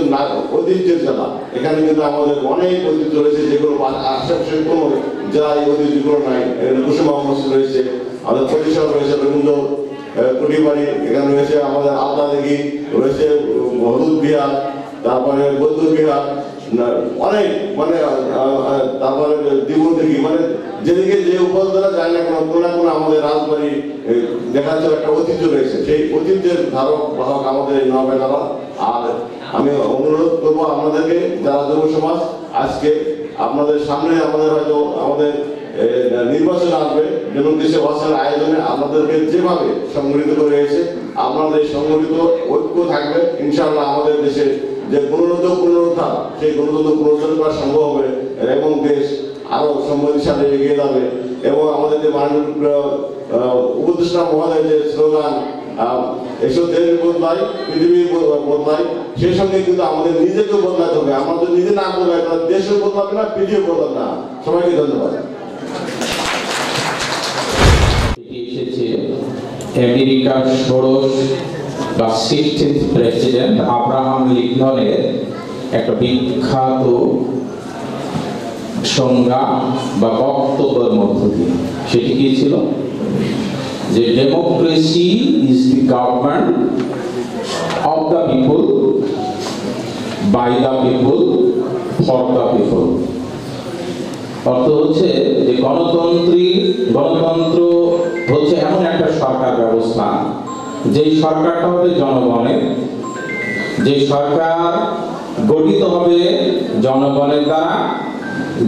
Speaker 15: ঐতিহ্যের জেলা। এখানে কিন্তু আমাদের অনেক ঐতিহ্য রয়েছে যেগুলো আশেপাশে কোনো জেলায় এই ঐতিহ্যগুলো নাই। এখানে কুসুমা মসজিদ রয়েছে, আমাদের পরিসর রয়েছে, রবীন্দ্র কুটিবাড়ি, এখানে রয়েছে আমাদের আলতা দিঘি রয়েছে, হলুদ বিহার, তারপরে বৌদ্ধ বিহার, অনেক মানে তারপরে দ্বিগুণ দিঘি, মানে যেদিকে যে উপজেলা যায় না কোনো কোনো না কোনো আমাদের রাজবাড়ি দেখা যাচ্ছে একটা ঐতিহ্য রয়েছে। সেই ঐতিহ্যের ধারক বাহক আমাদের এই নওগাঁ জেলা। আর আমি অনুরোধ করবো আপনাদেরকে, যারা যুব সমাজ, আজকে আপনাদের সামনে আমাদের হয়তো আমাদের নির্বাচন আসবে, ডেমোক্রেসি ওয়াচের আয়োজনে আপনাদেরকে যেভাবে সংগঠিত করে রয়েছে আপনাদের সংগঠিত ঐক্য থাকবে, ইনশাআল্লাহ আমাদের দেশে যে পুনরুদ্ধার সেই পুনরুদ্ধার করা সম্ভব হবে এবং দেশ আরো সমৃদ্ধিশালী এগিয়ে যাবে। এবং আমাদের যে মাননীয় উপদেষ্টা মহোদয় যে স্লোগান এসব দেশ বদলায় পৃথিবী বদলায়, সেই সঙ্গে কিন্তু আমাদের নিজেকে বদলাতে হবে। আমরা যদি নিজে না বদলাই তাহলে দেশও বদলাবে না, পৃথিবী বদলাবে না। সবাইকে ধন্যবাদ।
Speaker 16: এসেছে আমেরিকার ষোড়শ বা 16th প্রেসিডেন্ট আব্রাহাম লিঙ্কনের একটা বিখ্যাত সংজ্ঞা বা বক্তব্যের মধ্য দিয়ে। সেটি কি ছিল? যে democracy is the government of the people, by the people, for the people. অর্থ হচ্ছে যে গণতন্ত্র হচ্ছে এমন একটা সরকার ব্যবস্থা যেই সরকারটা হবে জনগণের, যে সরকার গঠিত হবে জনগণের দ্বারা,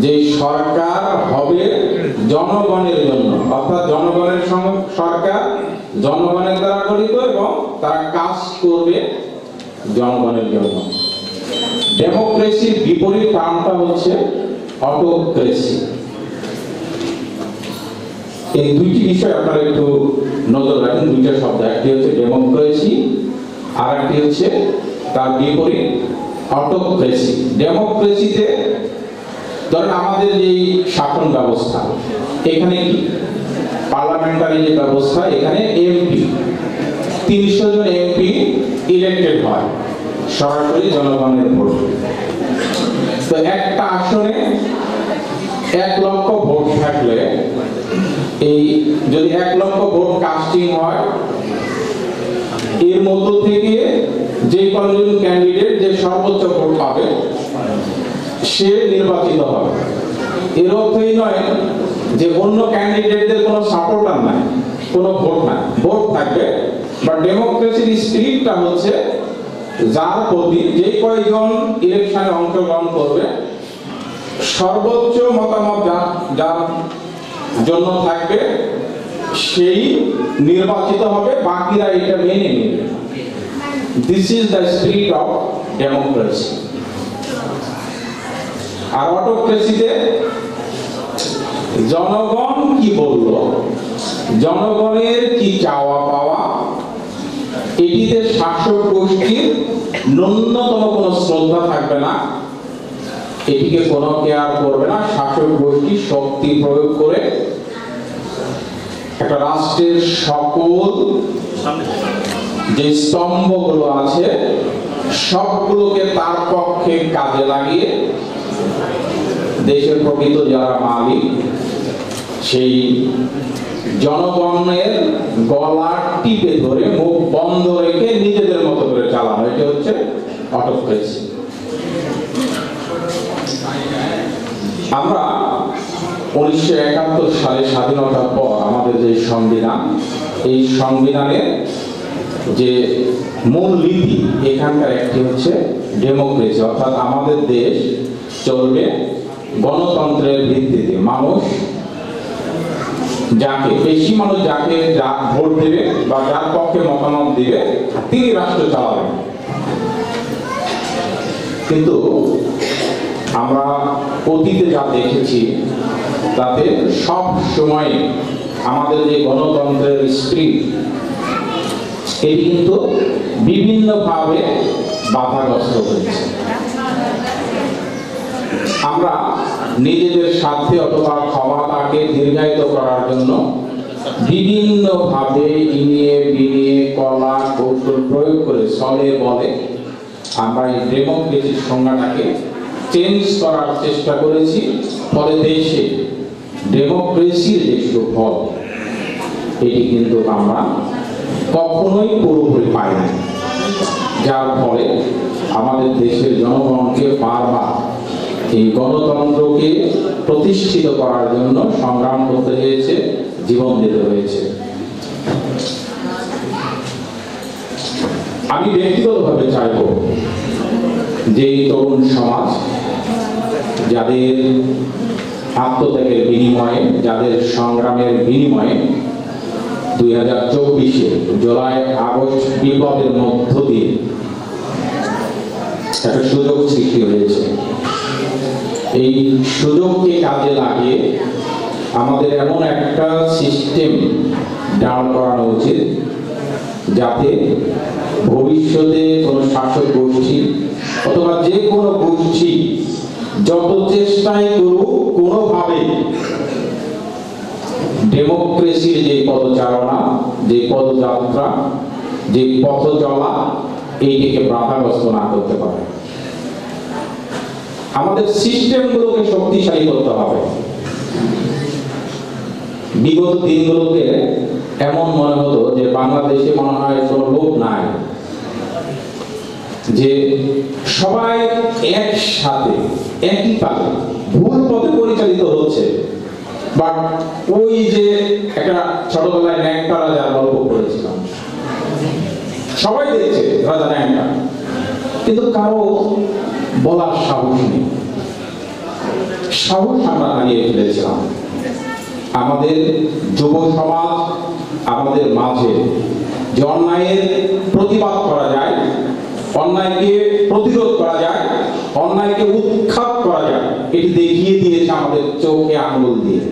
Speaker 16: যে সরকার হবে জনগণের জন্য, অর্থাৎ জনগণের সরকার জনগণের দ্বারা গঠিত এবং তারা কাজ করবে জনগণের জন্য। ডেমোক্রেসির বিপরীত টার্মটা হচ্ছে অটোক্রেসি। এই দুইটি বিষয় আপনারা একটু নজর রাখেন, দুইটা শব্দ, একটি হচ্ছে ডেমোক্রেসি আর একটি হচ্ছে তার বিপরীত অটোক্রেসি। ডেমোক্রেসিতে ধরেন আমাদের যে শাসন ব্যবস্থা, এখানে কি পার্লামেন্টারি যে ব্যবস্থা, এখানে এমপি 300 জন এমপি ইলেক্টেড হয় সরাসরি জনগণের ভোট। তো একটা আসনে 1 লক্ষ ভোট থাকলে এই যদি 1 লক্ষ ভোট কাস্টিং হয়, এর মধ্য থেকে যে কজন ক্যান্ডিডেট যে সর্বোচ্চ ভোট পাবে সে নির্বাচিত হবে। এর অর্থই নয় যে অন্য ক্যান্ডিডেটদের কোনো সাপোর্টার নাই, কোনো ভোট নাই, ভোট থাকবে। বা ডেমোক্রেসির স্পিরিটটা হচ্ছে যার প্রতি যে কয়জন ইলেকশনে অংশগ্রহণ করবে সর্বোচ্চ মতামত যার জন্য থাকবে সেই নির্বাচিত হবে, বাকিরা এটা মেনে নেবে। This is the spirit of democracy. আর অটোক্রেসিতে জনগণ কি বলল, জনগণের কি চাওয়া পাওয়া, এটিতে শাসক গোষ্ঠীর ন্যূনতম কোনো শ্রদ্ধা থাকবে না, এটিকে কোনো কেয়ার করবে না। শাসক গোষ্ঠী শক্তি প্রয়োগ করে একটা রাষ্ট্রের সকল যে স্তম্ভগুলো আছে সবগুলোকে তার পক্ষে কাজে লাগিয়ে দেশের প্রকৃত যারা মালিক সেই জনগণের গলা টিপে ধরে মুখ বন্ধ রেখে নিজেদের মতো করে চালানো, এটা হচ্ছে অটোক্রেসি। আমরা 1971 সালে স্বাধীনতার পর আমাদের যে সংবিধান, এই সংবিধানের যে মূল নীতি এখানকার একটি হচ্ছে ডেমোক্রেসি, অর্থাৎ আমাদের দেশ চলবে গণতন্ত্রের ভিত্তিতে। মানুষ যাকে বেশি মানুষ যাকে ভোট দেবে বা যার পক্ষে মতামত দিবে তিনি রাষ্ট্র চালাবেন। কিন্তু আমরা অতীতে যা দেখেছি তাতে সব সময় আমাদের যে গণতন্ত্রের স্পিরিট এটি কিন্তু বিভিন্নভাবে বাধাগ্রস্ত হয়েছে। আমরা নিজেদের স্বার্থে অথবা ক্ষমতাকে দীর্ঘায়িত করার জন্য বিভিন্নভাবে ইনিয়ে বিনিয়ে কলা কৌশল প্রয়োগ করে ছলে বলে আমরা এই ডেমোক্রেসির সংজ্ঞাটাকে চেঞ্জ করার চেষ্টা করেছি। ফলে দেশে ডেমোক্রেসির যে সুফল এটি কিন্তু আমরা কখনোই পুরোপুরি পাই না, যার ফলে আমাদের দেশের জনগণকে বারবার এই গণতন্ত্রকে প্রতিষ্ঠিত করার জন্য সংগ্রাম করতে হয়েছে, জীবন দিতে হয়েছে। আমি ব্যক্তিগতভাবে চাইব যে এই তরুণ সমাজ যাদের আত্মত্যাগের বিনিময়ে, যাদের সংগ্রামের বিনিময়ে 2024-এ জুলাই আগস্ট বিপ্লবের মধ্য দিয়ে একটা সুযোগ সৃষ্টি হয়েছে, এই সুযোগকে কাজে লাগিয়ে আমাদের এমন একটা সিস্টেম দাঁড় করানো উচিত যাতে ভবিষ্যতে কোনো শাসক গোষ্ঠী অথবা যে কোনো গোষ্ঠী যত চেষ্টাই করুক কোনোভাবে ডেমোক্রেসির যে পদচারণা, যে পদযাত্রা, যে পথ চলা এইটিকে বাধাগ্রস্ত না করতে পারে। আমাদের সিস্টেমগুলোকে শক্তিশালী করতে হবে। বিগত দিনগুলোতে এমন মনে হতো যে বাংলাদেশে মনে হয় কোনো লোক নাই, যে সবাই একসাথে একই পালে ভুল পথে পরিচালিত হচ্ছে। বাট ওই যে একটা ছোটবেলায় ন্যাংটা রাজার গল্প পড়েছিলাম, সবাই দেখছে রাজা ন্যাংটা, কিন্তু কারো বলার সাহস নেই। সাহস আমরা হারিয়ে ফেলেছিলাম। আমাদের যুব সমাজ আমাদের মাঝে যে অন্যায়ের প্রতিবাদ করা যায়, অন্যায়কে প্রতিরোধ করা যায়, অন্যায়কে উৎখাত করা যায়, এটি দেখিয়ে দিয়েছে আমাদের চোখে আঙুল দিয়ে।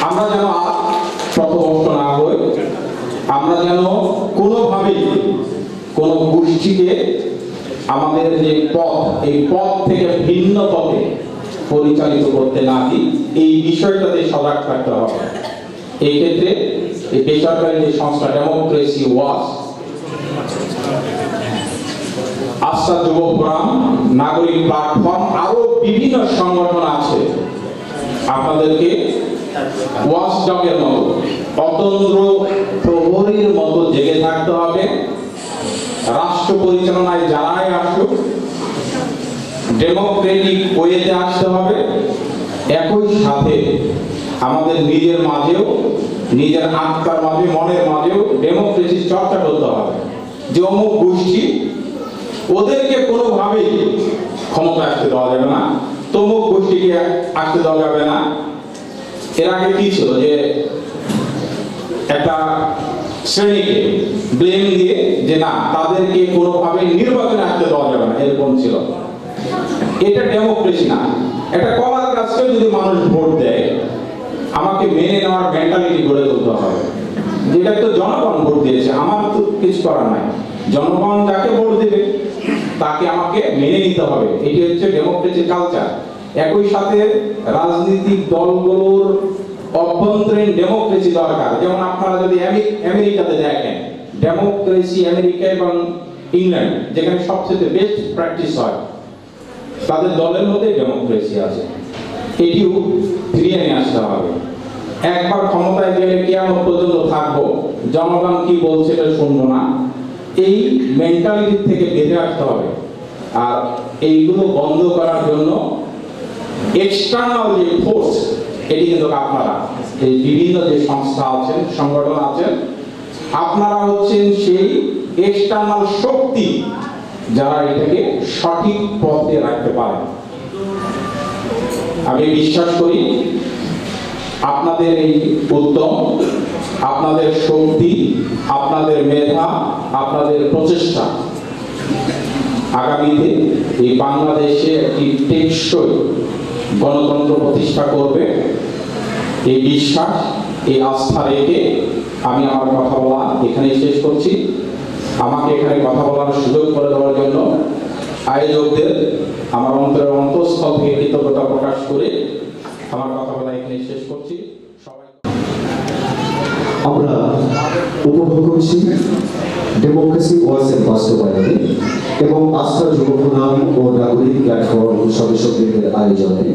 Speaker 16: আমরা যেন পথভ্রষ্ট না হই, আমরা যেন কোনোভাবেই কোনো গোষ্ঠীকে আমাদের যে পথ, এই পথ থেকে ভিন্ন পথে পরিচালিত করতে না দিই, এই বিষয়টাতে সজাগ থাকতে হবে। এই ক্ষেত্রে এই বেসরকারি যে সংস্থা ডেমোক্রেসি ওয়াচ আস্থা যুব ফোরাম, নাগরিক প্ল্যাটফর্ম, আরো বিভিন্ন সংগঠন আছে। আপনাদেরকে ওয়াচডগের মতো, অতন্দ্র প্রহরীর মতো জেগে থাকতে হবে। রাষ্ট্র পরিচালনায় যারাই আসুক ডেমোক্রেটিক ওয়েতে আসতে হবে। একই সাথে আমাদের নিজের মাঝেও, নিজের আত্মার মাঝে, মনের মাঝেও ডেমোক্রেসির চর্চা করতে হবে। যে অমুক গোষ্ঠী, ওদেরকে কোনোভাবেই ক্ষমতা আসতে দেওয়া যাবে না, তমুক গোষ্ঠীকে আসতে দেওয়া যাবে না। এর আগে কি ছিল যে একটা শ্রেণীকে ব্লেম দিয়ে যে না, তাদেরকে কোনোভাবে নির্বাচনে আসতে দেওয়া যাবে না, এরকম ছিল। এটা ডেমোক্রেসি না। একটা কলার গাছকে যদি মানুষ ভোট দেয়, আমাকে মেনে নেওয়ার মেন্টালিটি গড়ে তুলতে হবে। যেটা তো জনগণ ভোট দিয়েছে, আমার তো কিছু করার নাই। জনগণ যাকে ভোট দেবে তাকে আমাকে মেনে নিতে হবে। এটি হচ্ছে ডেমোক্রেসি কালচার। একই সাথে রাজনৈতিক দলগুলোর অভ্যন্তরীণ ডেমোক্রেসি দরকার। যেমন আপনারা যদি আমেরিকাতে দেখেন, ডেমোক্রেসি আমেরিকা এবং ইংল্যান্ড, যেখানে সবচেয়ে বেস্ট প্র্যাকটিস হয়, তাদের দলের মধ্যে ডেমোক্রেসি আছে। এটিও ফিরিয়ে নিয়ে আসতে হবে। একবার ক্ষমতায় গেলে কিয়ামত পর্যন্ত থাকবো, জনগণ কি বলছে এটা শুনবো না, এই মেন্টালিটি থেকে বেরিয়ে আসতে হবে। আর এইগুলো বন্ধ করার জন্য এক্সটার্নাল যে ফোর্স, এটি কিন্তু আপনারা, এই বিভিন্ন যে সংস্থা আছেন, সংগঠন আছেন, আপনারা হচ্ছেন সেই এক্সটার্নাল শক্তি যারা এটাকে সঠিক পথে রাখতে পারে। আমি বিশ্বাস করি আপনাদের এই উদ্যম, আপনাদের শক্তি, আপনাদের মেধা, আপনাদের প্রচেষ্টা আগামীতে এই বাংলাদেশে একটি টেকসই গণতন্ত্র প্রতিষ্ঠা করবে। এই বিশ্বাস, এই আস্থা রেখে আমি আমার কথা বলা এখানেই শেষ করছি। আমাকে এখানে কথা বলার সুযোগ করে দেওয়ার জন্য আয়োজকদের আমার অন্তরের অন্তঃস্থল থেকে কৃতজ্ঞতা প্রকাশ করে আমার কথা বলা এখানেই শেষ করছি।
Speaker 3: আমরা উপভোগ করছি ডেমোক্রেসি ওয়ার্সের বাস্তবায়নে এবং আস্থা যুব ফোরাম ও নাগরিক প্ল্যাটফর্ম সদস্যদের আয়োজনে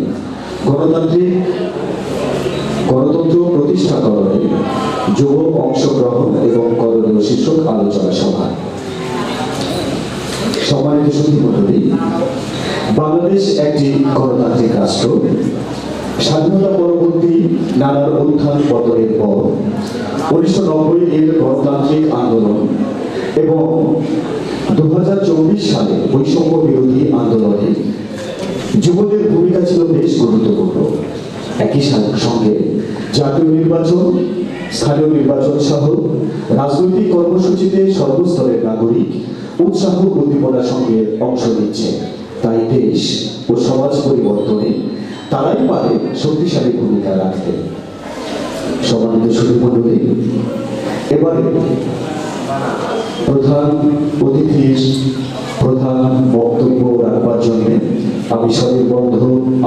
Speaker 3: গণতন্ত্র প্রতিষ্ঠাকরণে যুব অংশগ্রহণ এবং করণীয় শীর্ষক আলোচনা সভা। সম্মানিত সুধীমণ্ডলী, বাংলাদেশ একটি গণতান্ত্রিক রাষ্ট্র। স্বাধীনতা পরবর্তী নানার উত্থান পতনের পর 1990 এর গণতান্ত্রিক আন্দোলন এবং 2024 সালে বৈষম্য বিরোধী আন্দোলনে যুবদের ভূমিকা ছিল বেশ গুরুত্বপূর্ণ। একই সঙ্গে জাতীয় নির্বাচন, স্থানীয় নির্বাচন সহ রাজনৈতিক কর্মসূচিতে সর্বস্তরের নাগরিক উৎসাহ উদ্দীপনার সঙ্গে অংশ নিচ্ছে। তাই দেশ ও সমাজ পরিবর্তনে তারাই পারে শক্তিশালী ভূমিকা রাখতে। সম্মানিত সুধীমণ্ডলী, এবারে প্রধান অতিথির প্রধান বক্তব্য রাখবার জন্য আমি সবিবন্ধ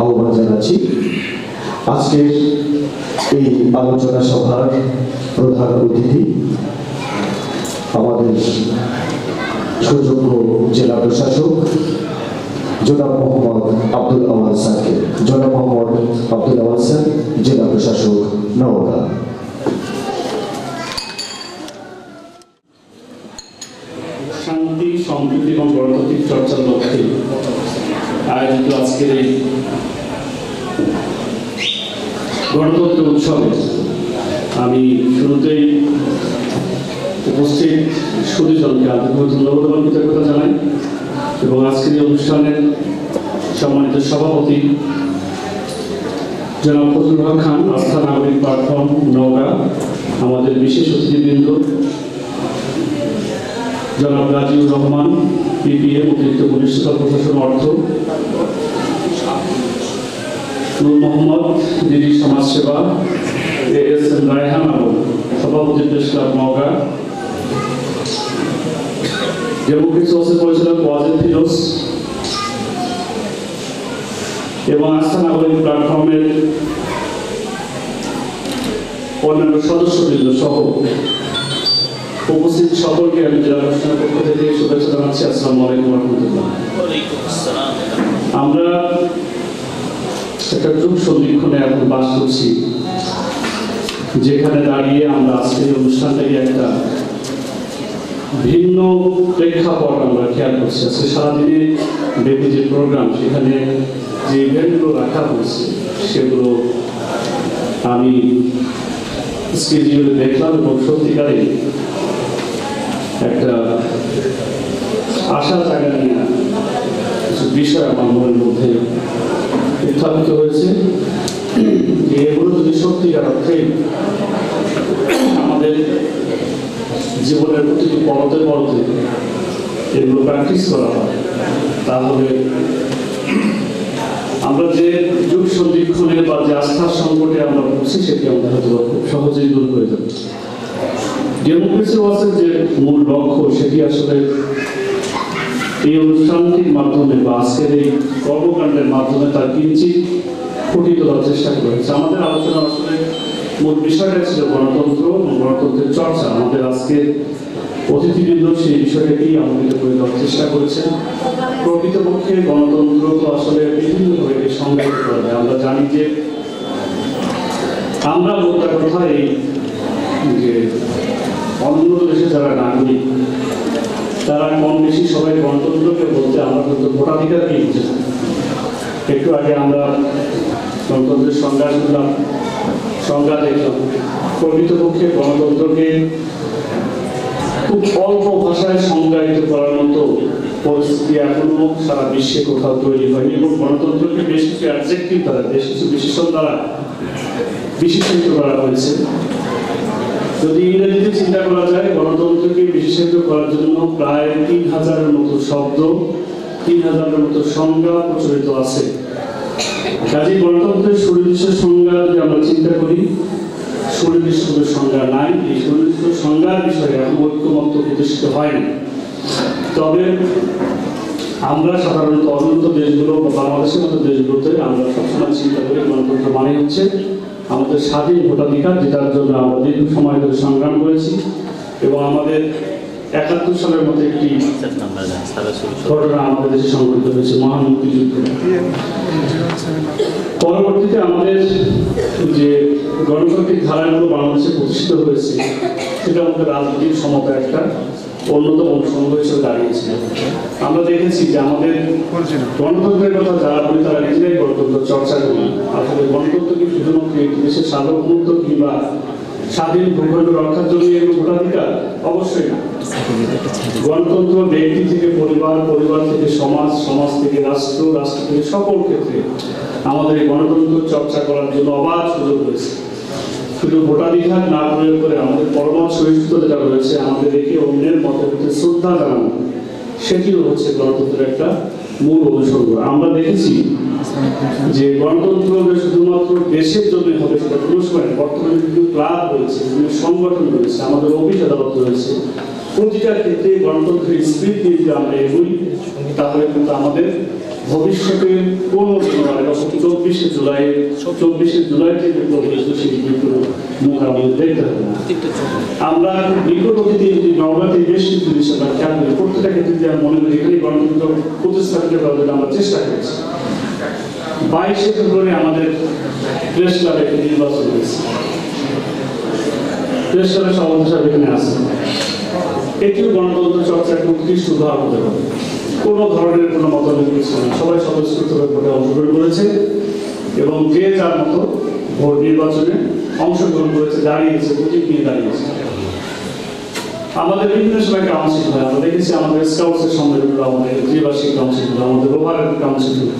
Speaker 3: আহ্বান জানাচ্ছি। আজকের এই আলোচনা সভার প্রধান অতিথি আমাদের সুযোগ্য জেলা প্রশাসক জনাব মোহাম্মদ আব্দুল আওয়াল স্যারকে। জনাব মোহাম্মদ আব্দুল আওয়াল স্যার, জেলা প্রশাসক, নওগাঁ।
Speaker 2: শান্তি, সম্প্রীতি এবং গণতান্ত্রিক চর্চার লক্ষ্যে আয়োজিত আজকের এই গণতন্ত্র উৎসবে আমি শুরুতেই উপস্থিত সুধীজনকে আন্তরিক ধন্যবাদ এবং কৃতজ্ঞতা জানাই এবং আজকের এই অনুষ্ঠানের সম্মানিত সভাপতি জনাব ফজলুল হক খান, আস্থা নাগরিক প্ল্যাটফর্ম নওগাঁ, আমাদের বিশেষ অতিথিবৃন্দ জনাব রাজিউর রহমান, পিপিএম, অতিরিক্ত প্রিন্সিপাল প্রশাসন অর্থ, নূর মোহাম্মদ, দিদি সমাজসেবা, ASM রায়হান আলম, সভাপতি প্রেস ক্লাব নওগাঁ, ডেমোক্রেসি ওয়ার্সের পরিচালক ওয়াজেদ ফিরোজ এবং আস্থা নাগরিক প্ল্যাটফর্মের অন্যান্য সদস্যবৃন্দ সহ উপস্থিত সকলকে আমি জেলা প্রশাসনের পক্ষ থেকে শুভেচ্ছা জানাচ্ছি। আসসালামু আলাইকুম রহমতুল্লাহ। আমরা একটা যুগ সন্ধিক্ষণে এখন বাস করছি, যেখানে দাঁড়িয়ে আমরা আজকের অনুষ্ঠানটাকে একটা ভিন্ন প্রেক্ষাপট আমরা খেয়াল করছি। আজকে সারাদিনে ব্যাপী যে প্রোগ্রাম, সেখানে যে ইভেন্টগুলো রাখা হয়েছে সেগুলো আমি স্কেডিউলে দেখলাম এবং সত্যিকারে একটা আশা জায়গা নিয়ে কিছু বিষয় আমার মনের মধ্যে উত্থাপিত হয়েছে যে এগুলো যদি সত্যিকার অর্থে আমাদের জীবনের প্রতিটি পরতে পরতে এগুলো প্র্যাকটিস করা হয়, তাহলে আমরা যে যুগ সন্ধিক্ষণে বা যে আস্থার সংকটে আমরা পড়ছি সেটি আমরা হয়তো খুব সহজেই দূর করে দেব। ডেমোক্রেসি ওয়াচের যে মূল লক্ষ্য, সেটি আসলে এই অনুষ্ঠানটির মাধ্যমে বা আজকের এই কর্মকাণ্ডের মাধ্যমে তার কিঞ্চিত ফুটিয়ে তোলার চেষ্টা করেছে। আমাদের আলোচনা আসলে মূল বিষয়টা ছিল গণতন্ত্র এবং গণতন্ত্রের চর্চা। আমাদের আজকে অতিথিবৃন্দ সেই বিষয়টাকেই আমন্ত্রিত করে দেওয়ার চেষ্টা করেছেন। প্রকৃতপক্ষে গণতন্ত্র তো আসলে বিভিন্নভাবে সংজ্ঞায়িত করা যায়। আমরা জানি যে আমরা মোটা কথা এই যে অন্য দেশে যারা নাগরিক, তারা কম বেশি সবাই গণতন্ত্রকে বলতে আমরা কিন্তু ভোটাধিকারকেই বুঝে থাকি। একটু আগে আমরা গণতন্ত্রের সংজ্ঞা শুনলাম, সংজ্ঞা দেখলাম। প্রকৃতপক্ষে গণতন্ত্রকে খুব অল্প ভাষায় সংজ্ঞায়িত করার মতো পরিস্থিতি এখনো সারা বিশ্বে কোথাও তৈরি হয়নি এবং গণতন্ত্রকে বেশ কিছু অ্যাডজেক্টিভ দ্বারা, বেশ কিছু বিশেষণ দ্বারা বিশেষিত করা হয়েছে। যদি ইংরেজিতে চিন্তা করা যায়, গণতন্ত্রকে বিশেষিত করার জন্য প্রায় ৩,০০০-এর মতো শব্দ, ৩,০০০-এর মতো সংজ্ঞা প্রচলিত আছে। কাজে গণতন্ত্রের সুনির্দিষ্ট সংজ্ঞা যদি আমরা চিন্তা করি, সুনির্দিষ্ট সংজ্ঞা নাই। এই সুনির্দিষ্ট সংজ্ঞার বিষয়ে এখন ঐক্যমত্য প্রতিষ্ঠিত হয়নি। তবে আমরা সাধারণত অন্যান্য দেশগুলো বা বাংলাদেশের মতো দেশগুলোতে আমরা সবসময় চিন্তা করি গণতন্ত্র মানে হচ্ছে আমাদের স্বাধীন ভোটাধিকার, যেটার জন্য আমরা দীর্ঘ সময় ধরে সংগ্রাম করেছি এবং আমাদের ৭১ সালের মতো একটি ঘটনা আমাদের দেশে সংঘটিত হয়েছে, মহান মুক্তিযুদ্ধ। পরবর্তীতে আমাদের যে গণতান্ত্রিক ধারাগুলো বাংলাদেশে প্রতিষ্ঠিত হয়েছে, সেটা আমাদের রাজনৈতিক সমতা একটা অন্যতম অনুষঙ্গ হিসেবে দাঁড়িয়েছিল। আমরা দেখেছি যে আমাদের গণতন্ত্রের কথা যারা বলি তারা নিজেরাই গণতন্ত্র চর্চা করি। আসলে গণতন্ত্র কি শুধুমাত্র একটি দেশের সার্বভৌমত্ব কিংবা স্বাধীন ভূখণ্ড রক্ষার জন্য এর ভোটাধিকার? অবশ্যই না। গণতন্ত্র ব্যক্তি থেকে পরিবার, পরিবার থেকে সমাজ, সমাজ থেকে রাষ্ট্র, রাষ্ট্র থেকে সকল ক্ষেত্রে আমাদের এই গণতন্ত্র চর্চা করার জন্য অবাধ সুযোগ রয়েছে। শুধু ভোটাধিকার না প্রয়োগ করে আমাদের পরমাণু সহিষ্ণুতা যেটা রয়েছে, আমাদের একে অন্যের মতভেদে শ্রদ্ধা জানানো, সেটিও হচ্ছে গণতন্ত্রের একটা মূল অনুষঙ্গ। আমরা দেখেছি যে গণতন্ত্র শুধুমাত্র দেশের জন্য হবে সেটা কোনো সময়। বর্তমানে বিভিন্ন ক্লাব রয়েছে, বিভিন্ন সংগঠন রয়েছে, আমাদের অফিস আদালত রয়েছে। প্রতিটা ক্ষেত্রে গণতন্ত্রের স্পিরিট নিয়ে যদি আমরা এগোই, তাহলে কিন্তু আমাদের ভবিষ্যতের কোনো 24শে জুলাইতে বিপ্লব হয়েছিল, সেই বিপ্লব মুখ আমাদের দেখতে হবে না। আমরা বিগত অতীতে যদি নবজাতি বেশ কিছু জিনিস আমরা খেয়াল করি, প্রত্যেকটা ক্ষেত্রে যে আমি মনে করি এখানে গণতন্ত্র প্রতিস্থাপিত করার জন্য আমরা চেষ্টা করেছি। 22শে ফেব্রুয়ারি আমাদের প্রেস ক্লাবে একটি নির্বাচন হয়েছে। প্রেস ক্লাবের সভাপতি সাহেব এখানে আসেন। এটিও গণতন্ত্র চর্চা একটা উৎকৃষ্ট উদাহরণ হতে পারে। কোনো ধরনের কোনো মতামত কিছু নেই, সবাই স্বতঃস্ফূর্তভাবে ভোটে অংশগ্রহণ করেছে এবং যে যার মতো ভোট নির্বাচনে অংশগ্রহণ করেছে, দাঁড়িয়েছে, প্রতীক নিয়ে দাঁড়িয়েছে। আমাদের বিভিন্ন সময় কাউন্সিল হয়, আমরা দেখেছি আমাদের স্কাউটসের সম্মেলনগুলো, আমাদের ত্রিবার্ষিক কাউন্সিলগুলো, আমাদের ওভারের কাউন্সিলগুলো,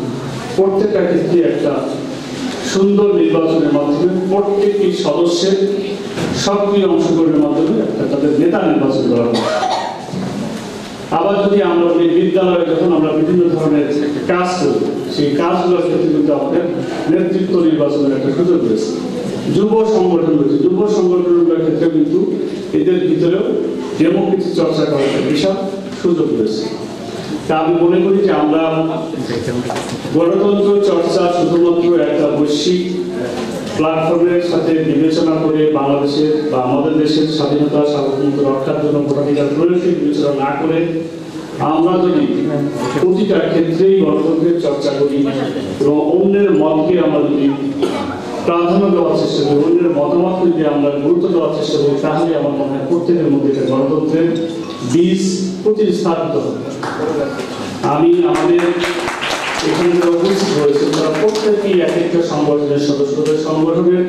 Speaker 2: প্রত্যেকটা ক্ষেত্রে একটা সুন্দর নির্বাচনের মাধ্যমে প্রত্যেকটি সদস্যের সক্রিয় অংশগ্রহণের মাধ্যমে তাদের নেতা নির্বাচন করা হয়। আবার যদি আমরা বলি বিদ্যালয়ে যখন আমরা বিভিন্ন ধরনের কাজ করি, সেই কাজগুলোর ক্ষেত্রে কিন্তু আমাদের নেতৃত্ব নির্বাচনের একটা সুযোগ রয়েছে। যুব সংগঠন রয়েছে, যুব সংগঠনগুলোর ক্ষেত্রে কিন্তু এদের ভিতরেও ডেমোক্রেসি চর্চা করার একটা বিশাল সুযোগ রয়েছে। তা আমি মনে করি যে আমরা গণতন্ত্র চর্চা শুধুমাত্র একটা বৈশ্বিক প্ল্যাটফর্মের সাথে বিবেচনা করে বাংলাদেশের বা আমাদের দেশের স্বাধীনতা সার্বভৌমত্ব রক্ষার জন্য ভোটাধিকার প্রয়োগকে বিবেচনা না করে আমরা যদি প্রতিটা ক্ষেত্রেই গণতন্ত্রের চর্চা করি এবং অন্যের মতকে আমরা যদি প্রাধান্য দেওয়ার চেষ্টা করি, অন্যের মতামতকে যদি আমরা গুরুত্ব দেওয়ার চেষ্টা করি, তাহলে আমার মনে হয় প্রত্যেকের মধ্যে একটা গণতন্ত্রের বীজ প্রতিস্থাপিত হবে। আমি আমাদের এখানে যারা উপস্থিত হয়েছে তারা প্রত্যেকেই এক একটা সংগঠনের সদস্যদের সংগঠনের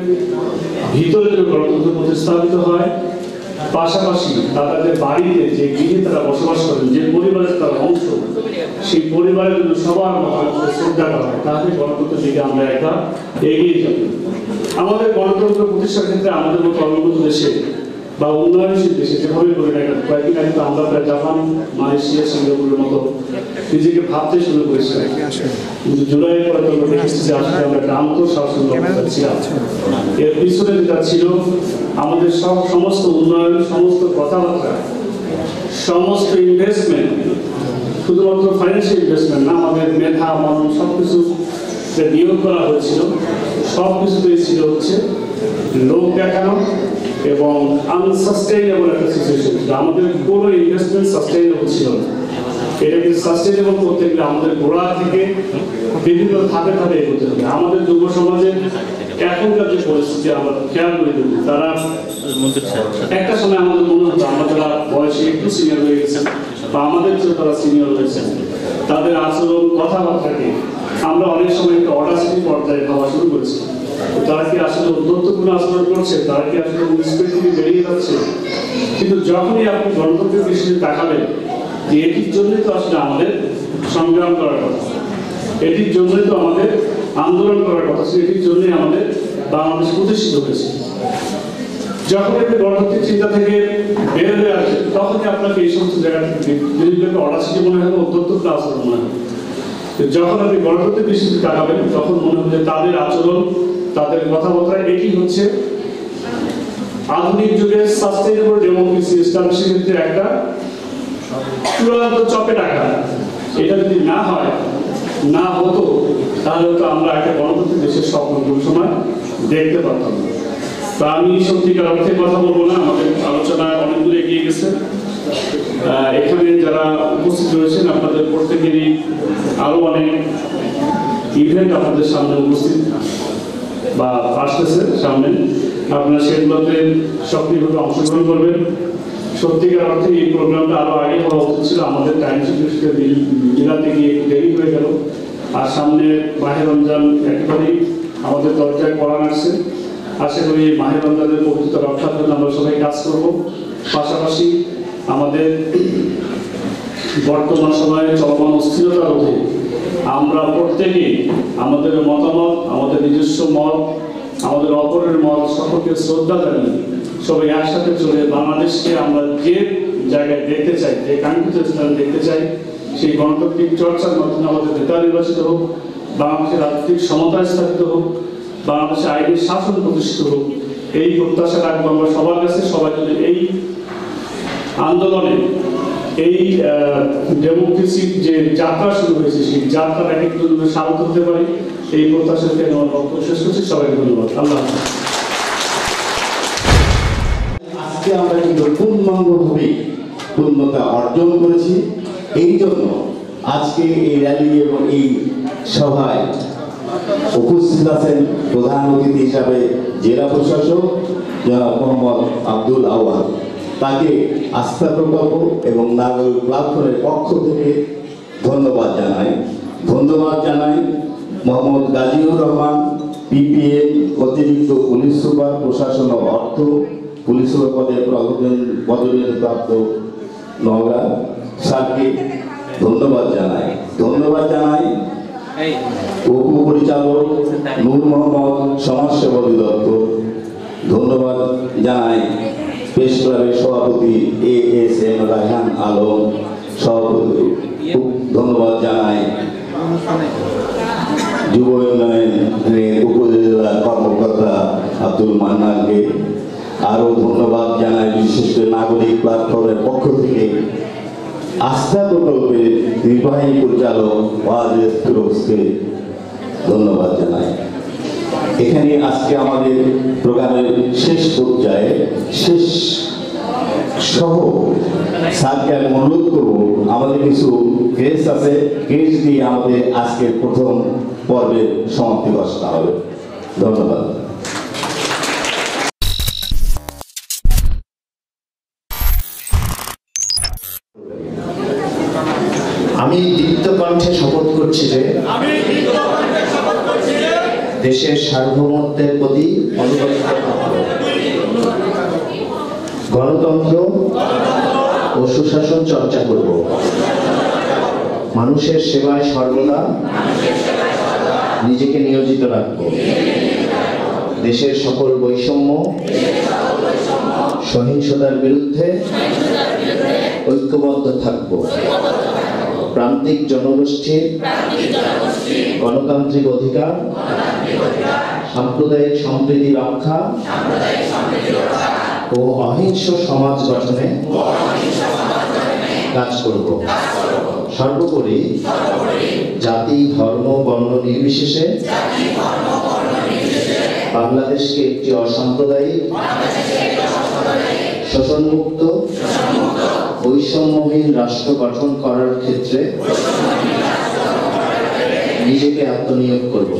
Speaker 2: ভিতরে যে গণতন্ত্র প্রতিস্থাপিত হয়, পাশাপাশি তাদের বাড়িতে যে গৃহে তারা বসবাস করেন, যে পরিবারের তারা অংশ, সেই পরিবারের জন্য সবার মতামতকে শ্রদ্ধা করা হয়, তাহলে গণতন্ত্রের দিকে আমরা একটা এগিয়ে যাব। আমাদের গণতন্ত্র প্রতিষ্ঠার ক্ষেত্রে আমাদের মতো অনুন্নত দেশে বা উন্নয়নশীল দেশে যেভাবে করে না কেন, কয়েকদিন আগে তো আমরা প্রায় জাপান, মালয়েশিয়া, সিঙ্গাপুরের মতো নিজেকে ভাবতে শুরু করেছিলাম। কিন্তু জুলাইয়ের পরে তো আমরা দেখেছি যে আসলে আমরা একটা আন্তঃশাসন ব্যবস্থা ছিলাম। এর পিছনে যেটা ছিল আমাদের সমস্ত উন্নয়ন, সমস্ত কথাবার্তা, সমস্ত ইনভেস্টমেন্ট, শুধুমাত্র ফাইন্যান্সিয়াল ইনভেস্টমেন্ট না, আমাদের মেধা, মনন সবকিছু নিয়োগ করা হয়েছিল, সবকিছুতেই ছিল হচ্ছে লোক দেখানো এবং আনসাস্টেইনেবল একটা সিচুয়েশন। আমাদের কোনো ইনভেস্টমেন্ট সাস্টেইনেবল ছিল না। এটাকে সাস্টেইনেবল করতে গেলে আমাদের গোড়া থেকে বিভিন্ন ধাপে ধাপে এগোতে হবে। আমাদের যুব সমাজের এখনকার যে পরিস্থিতি আমরা খেয়াল করে দেবো, তারা একটা সময় আমাদের মনে হতো আমরা যারা বয়সে একটু সিনিয়র হয়ে গেছেন বা আমাদের চেয়ে তারা সিনিয়র হয়েছেন, তাদের আচরণ, কথাবার্তাকে আমরা অনেক সময় একটা অডাসিটি পর্যায়ে ভাবা শুরু করেছি। তারা কি আসলে উদ্যত্তপূর্ণ আচরণ করছে, তারা কি আসলে স্পিড থেকে বেরিয়ে যাচ্ছে? কিন্তু যখনই আপনি গণতন্ত্রের দৃষ্টিতে তাকাবেন যে এটির জন্যই তো আসলে আমাদের সংগ্রাম করার কথা, এটির জন্যই তো আমাদের আন্দোলন করার কথা, এটির জন্যই আমাদের বাংলাদেশ প্রতিষ্ঠিত হয়েছে। যখন আপনি গণতান্ত্রিক চিন্তা থেকে বের হয়ে আসবেন, তখনই আপনাকে এই সমস্ত জায়গা থেকে জিনিসগুলোকে অডাসিটি মনে হবে, উদ্যত্ত আচরণ মনে হবে। যখন আপনি গণতন্ত্রের দৃষ্টিতে তাকাবেন, তখন মনে হবে যে তাদের আচরণ, তাদের কথাবার্তা, এটি হচ্ছে আধুনিক যুগের সাস্টেইনেবল ডেমোক্রেসি এস্টাবলিশের ক্ষেত্রে একটা চূড়ান্ত চপে টাকা। এটা যদি না হয়, না হতো, তাহলে তো আমরা একটা গণতন্ত্রের দেশের স্বপ্ন কোনো সময় দেখতে পারতাম না। তা আমি সত্যিকার অর্থে কথা বলবো না, আমাদের আলোচনা অনেক দূরে এগিয়ে গেছে। এখানে যারা উপস্থিত রয়েছেন আপনাদের প্রত্যেকেরই আরো অনেক ইভেন্ট আপনাদের সামনে উপস্থিত বা আসতেছে সামনে, আপনারা সেগুলোতে সক্রিয়ভাবে অংশগ্রহণ করবেন। সত্যিকার অর্থে এই প্রোগ্রামটা আরো আগে হওয়া উচিত ছিল, আমাদের টাইম শিডিউলটা মিলাতে গিয়ে একটু দেরি হয়ে গেল। আর সামনে মাহে রমজান একেবারেই আমাদের দরজায় পড়ান আসছে। আশা করি মাহে রমজানের পবিত্রতা রক্ষার জন্য আমরা সবাই কাজ করব। পাশাপাশি আমাদের বর্তমান সময়ে চলমান অস্থিরতা রোধে আমরা প্রত্যেকেই আমাদের মতামত, আমাদের নিজস্ব মত, আমাদের অপরের মত সকলকে শ্রদ্ধা জানিয়ে সবাই একসাথে চলে বাংলাদেশকে আমরা যে জায়গায় দেখতে চাই, যে কাঙ্ক্ষিত স্থানে দেখতে চাই, সেই গণতান্ত্রিক চর্চার মাধ্যমে আমাদের নেতা নির্বাচিত হোক, বাংলাদেশের রাজনৈতিক সমতা স্থাপিত হোক, বাংলাদেশে আইনের শাসন প্রতিষ্ঠিত হোক, এই প্রত্যাশা রাখবো আমরা সবার কাছে। সবাই যদি এই আন্দোলনে, এই ডেমোক্রেসির যে যাত্রা শুরু হয়েছে, সেই যাত্রার এক একটু সামনে হতে পারি, এই প্রত্যাশাকে আমার বক্তব্য শেষ করছি। সবাইকে ধন্যবাদ। আল্লাহ হাফেজ।
Speaker 17: আজকে আমরা কিন্তু পূর্ণাঙ্গভাবে পূর্ণতা অর্জন করেছি। এই জন্য আজকে এই র্যালি এবং এই সভায় উপস্থিত আছেন প্রধান অতিথি হিসাবে জেলা প্রশাসক জনাব মোহাম্মদ আব্দুল আওয়াল। তাকে আস্থা প্রকল্প এবং নাগরিক প্ল্যাটফর্মের পক্ষ থেকে ধন্যবাদ জানাই। ধন্যবাদ জানাই মোহাম্মদ গাজীউর রহমান, পিপিএম অতিরিক্ত পুলিশ সুপার, প্রশাসন ও অর্থ, পুলিশ সুপার পদে পদোন্নতিপ্রাপ্ত নওগাঁ স্যারকে ধন্যবাদ জানাই। ধন্যবাদ জানাই উপপরিচালক নূর মোহাম্মদ, সমাজসেবা অধিদপ্তর। ধন্যবাদ জানাই প্রেস ক্লাবের সভাপতি ASM রায়হান আলম সভাপতি। ধন্যবাদ জানাই যুব উন্নয়নের উপজেলা কর্মকর্তা আব্দুল মান্নানকে। আরও ধন্যবাদ জানাই বিশেষ করে নাগরিক প্ল্যাটফর্মের পক্ষ থেকে আস্থা প্রকল্পের নির্বাহী পরিচালক ওয়াজেদ ফিরোজকে ধন্যবাদ জানাই। এখানে আজকে আমাদের প্রোগ্রামের শেষ পর্যায়ে শেষ সহ স্যারকে আমি অনুরোধ করবো আমাদের কিছু কেস আছে, কেস দিয়ে আমাদের আজকের প্রথম পর্বের সমাপ্তি ঘোষণা হবে। ধন্যবাদ।
Speaker 12: আমি দীপ্ত কণ্ঠে শপথ করছি যে দেশের সার্বভৌমত্বের প্রতি অনুগত গণতন্ত্র ও সুশাসন চর্চা করব, মানুষের সেবায় সর্বদা নিজেকে নিয়োজিত রাখব, দেশের সকল বৈষম্য সহিংসতার বিরুদ্ধে ঐক্যবদ্ধ থাকব, প্রান্তিক জনগোষ্ঠীর গণতান্ত্রিক অধিকার, সাম্প্রদায়িক সম্প্রীতি রক্ষা ও অহিংস সমাজ গঠনে কাজ করব। সর্বোপরি জাতি, ধর্ম, বর্ণ নির্বিশেষে বাংলাদেশকে একটি অসাম্প্রদায়িক, শোষণমুক্ত, বৈষম্যহীন রাষ্ট্র গঠন করার ক্ষেত্রে নিজেকে আত্মনিয়োগ করব।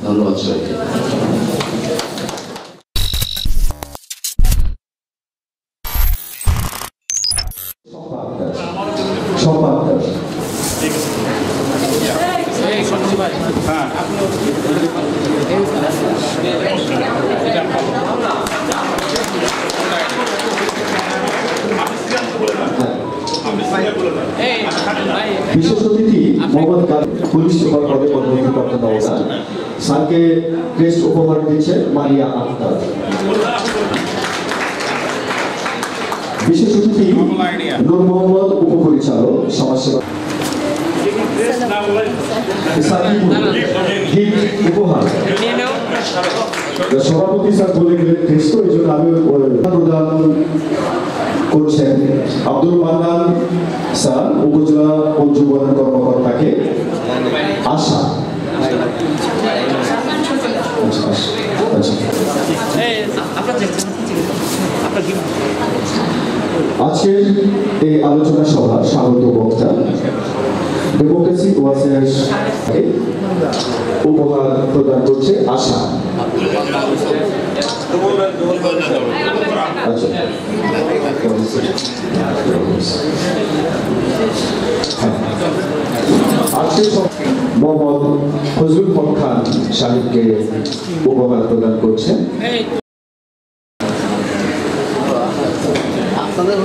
Speaker 12: ধন্যবাদ সবাইকে।
Speaker 18: বিশেষ অতিথি মোহাম্মদ পুলিশ সুপার পদে পদোন্নতিপ্রাপ্ত নওগাঁ স্যারকে ক্রেস্ট উপহার দিচ্ছে মারিয়া আক্তার। বিশেষ অতিথি নূর মোহাম্মদ উপপরিচালক সমাজসেবা উপহার। সভাপতি স্যার বলে গেলেন ক্রেস্ট, এই জন্য আমি প্রদান করছেন আব্দুল মান্নান স্যার, উপজেলা পঞ্চবন কর্মকর্তাকে আশা। আজকের এই আলোচনা সভা স্বাগত বক্তা ডেমোক্রেসি ওয়ার্সের উপহার প্রদান করছে আশা। আজকে মোহাম্মদ ফজলুল হক খান সাহেবকে উপহার প্রদান করছেন। আপনাদের